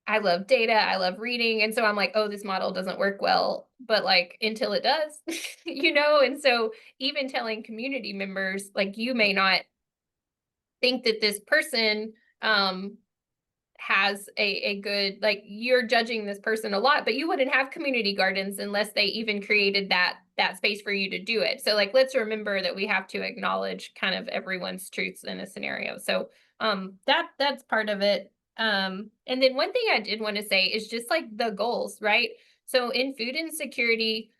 I love data, I love reading. And so I'm like, oh, this model doesn't work well, but like until it does, And so even telling community members, like, you may not think that this person has a good, like, you're judging this person a lot, but you wouldn't have community gardens unless they even created that space for you to do it. So like, let's remember that we have to acknowledge kind of everyone's truths in a scenario. So that's part of it. And then one thing I did want to say is just like the goals, right? So in food insecurity,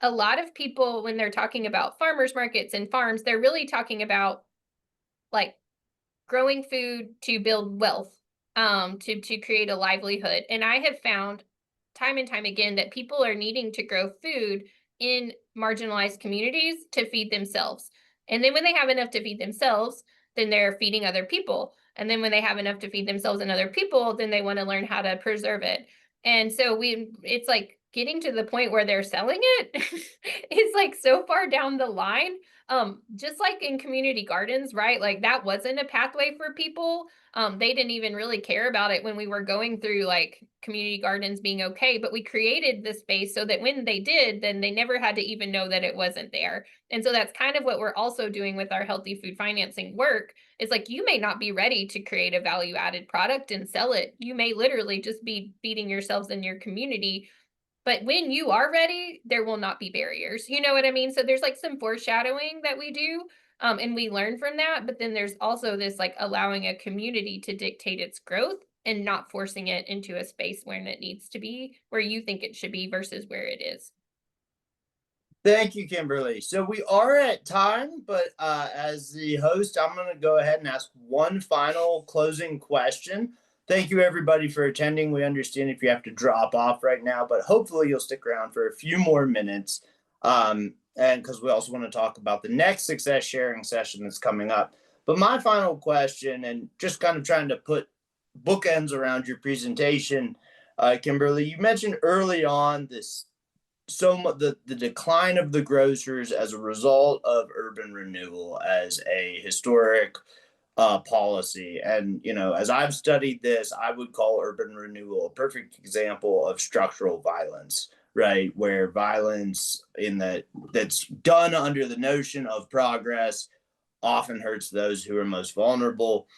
a lot of people, when they're talking about farmers markets and farms, they're really talking about like growing food to build wealth, to create a livelihood. And I have found time and time again that people are needing to grow food in marginalized communities to feed themselves. And then when they have enough to feed themselves, then they're feeding other people. And then when they have enough to feed themselves and other people, then they want to learn how to preserve it. And so it's like getting to the point where they're selling it is like so far down the line. Just like in community gardens, right? Like that wasn't a pathway for people. They didn't even really care about it when we were going through like community gardens being okay, but we created the space so that when they did, then they never had to even know that it wasn't there. And so that's kind of what we're also doing with our healthy food financing work. It's like, you may not be ready to create a value added product and sell it. You may literally just be feeding yourselves in your community. But when you are ready, there will not be barriers. You know what I mean? So there's like some foreshadowing that we do, and we learn from that. But then there's also this like allowing a community to dictate its growth and not forcing it into a space where it needs to be, where you think it should be versus where it is. Thank you, Kimberly. So we are at time, but as the host, I'm going to go ahead and ask one final closing question. Thank you, everybody, for attending. We understand if you have to drop off right now, but hopefully you'll stick around for a few more minutes. And because we also want to talk about the next success sharing session that's coming up. But my final question, and just kind of trying to put bookends around your presentation, Kimberly, you mentioned early on this the decline of the grocers as a result of urban renewal as a historic policy. And, as I've studied this, I would call urban renewal a perfect example of structural violence, right? Where violence that's done under the notion of progress often hurts those who are most vulnerable.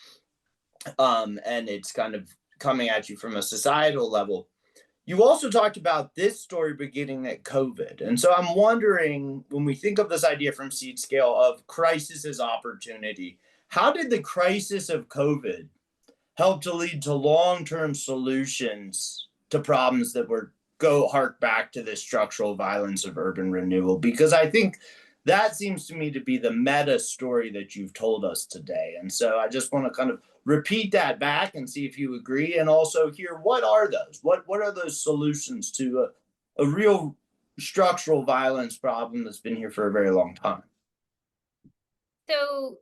And it's kind of coming at you from a societal level. You also talked about this story beginning at COVID. And so I'm wondering, when we think of this idea from seed scale of crisis as opportunity, how did the crisis of COVID help to lead to long-term solutions to problems that hark back to this structural violence of urban renewal? Because I think that seems to me to be the meta story that you've told us today. And so I just want to kind of repeat that back and see if you agree, and also hear what are those? What are those solutions to a real structural violence problem that's been here for a very long time? So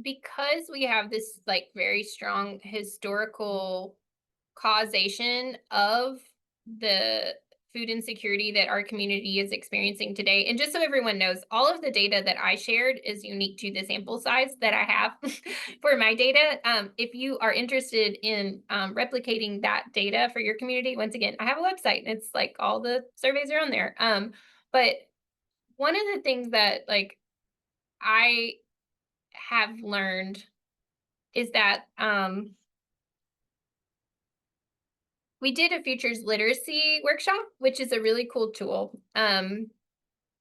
because we have this like very strong historical causation of the food insecurity that our community is experiencing today. And just so everyone knows, all of the data that I shared is unique to the sample size that I have for my data. If you are interested in replicating that data for your community, once again, I have a website and it's like all the surveys are on there. But one of the things that like I have learned is that we did a futures literacy workshop, which is a really cool tool. And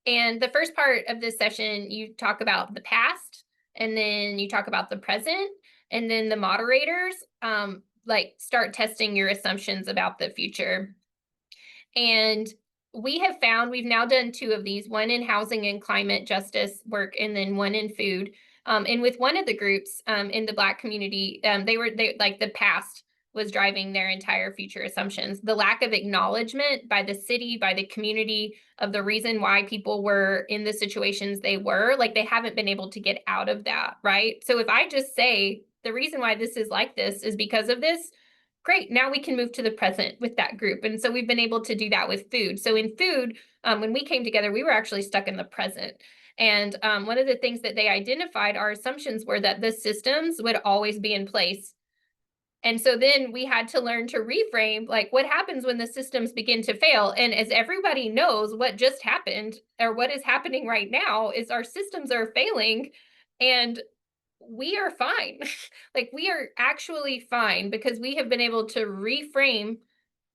the first part of this session, you talk about the past, and then you talk about the present, and then the moderators like start testing your assumptions about the future. And we have found, we've now done 2 of these, one in housing and climate justice work, and then one in food. And with one of the groups in the Black community, they like the past was driving their entire future assumptions. The lack of acknowledgement by the city, by the community, of the reason why people were in the situations they were, like they haven't been able to get out of that, right? So if I just say the reason why this is like this is because of this, great, now we can move to the present with that group. And so we've been able to do that with food. So in food, when we came together, we were actually stuck in the present. And one of the things that they identified, our assumptions were that the systems would always be in place. And so then we had to learn to reframe, like, what happens when the systems begin to fail? And as everybody knows, what just happened, or what is happening right now, is our systems are failing and we are fine. Like, we are actually fine because we have been able to reframe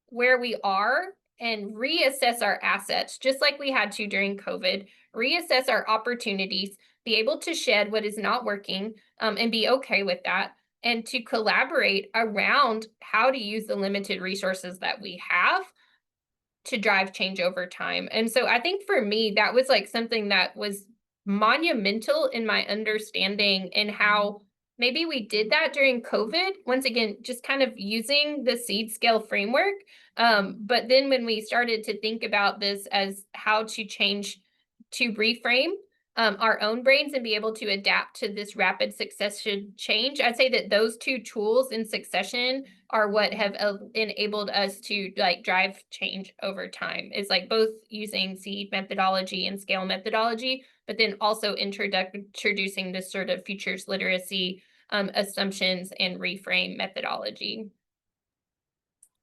where we are and reassess our assets, just like we had to during COVID, reassess our opportunities, be able to shed what is not working, and be okay with that, and to collaborate around how to use the limited resources that we have to drive change over time. And so I think for me, that was like something that was monumental in my understanding and how maybe we did that during COVID. Once again, just kind of using the seed scale framework. But then when we started to think about this as how to change, to reframe our own brains and be able to adapt to this rapid succession change, I'd say that those two tools in succession are what have enabled us to like drive change over time. Is like both using seed methodology and scale methodology, but then also introducing this sort of futures literacy assumptions and reframe methodology.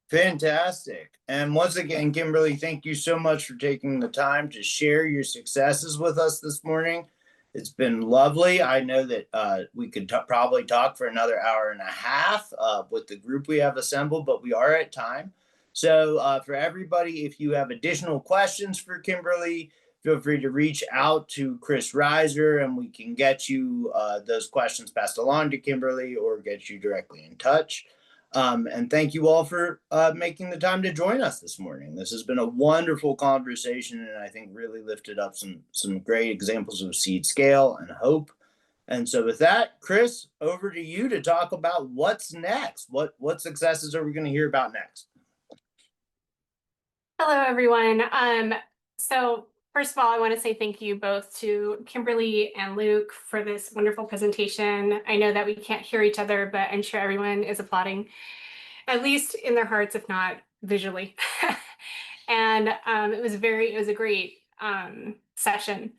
Fantastic. And once again, Kimberly, thank you so much for taking the time to share your successes with us this morning. It's been lovely. I know that we could probably talk for another hour and a half with the group we have assembled, but we are at time. So for everybody, if you have additional questions for Kimberly, feel free to reach out to Chris Reiser and we can get you those questions passed along to Kimberly or get you directly in touch. And thank you all for making the time to join us this morning. This has been a wonderful conversation and I think really lifted up some great examples of seed scale and hope. And so with that, Chris, over to you to talk about what's next. What successes are we going to hear about next? Hello, everyone. So first of all, I want to say thank you both to Kimberly and Luke for this wonderful presentation. I know that we can't hear each other, but I'm sure everyone is applauding, at least in their hearts, if not visually. And it was a great session.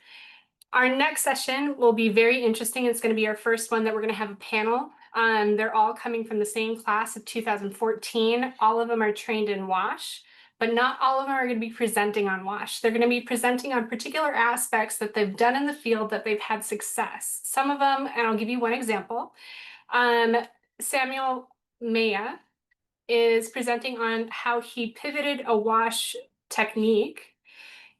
Our next session will be very interesting. It's going to be our first one that we're going to have a panel. They're all coming from the same class of 2014. All of them are trained in WASH, but not all of them are going to be presenting on WASH. They're going to be presenting on particular aspects that they've done in the field that they've had success. Some of them, and I'll give you one example. Samuel Maya is presenting on how he pivoted a WASH technique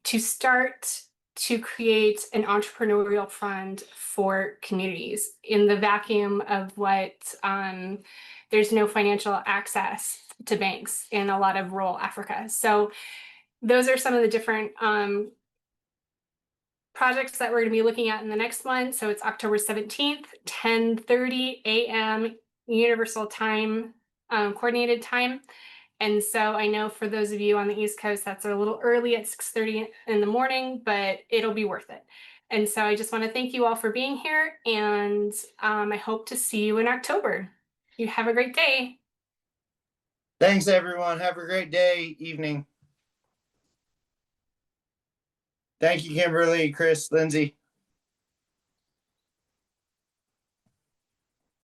to start to create an entrepreneurial fund for communities in the vacuum of what there's no financial access to banks in a lot of rural Africa. So those are some of the different projects that we're going to be looking at in the next one. So it's October 17th, 10:30 a.m. Universal Time, coordinated time. And so I know for those of you on the East Coast, that's a little early at 6:30 in the morning, but it'll be worth it. And so I just want to thank you all for being here. And I hope to see you in October. You have a great day. Thanks, everyone. Have a great day, evening. Thank you, Kimberly, Chris, Lindsay.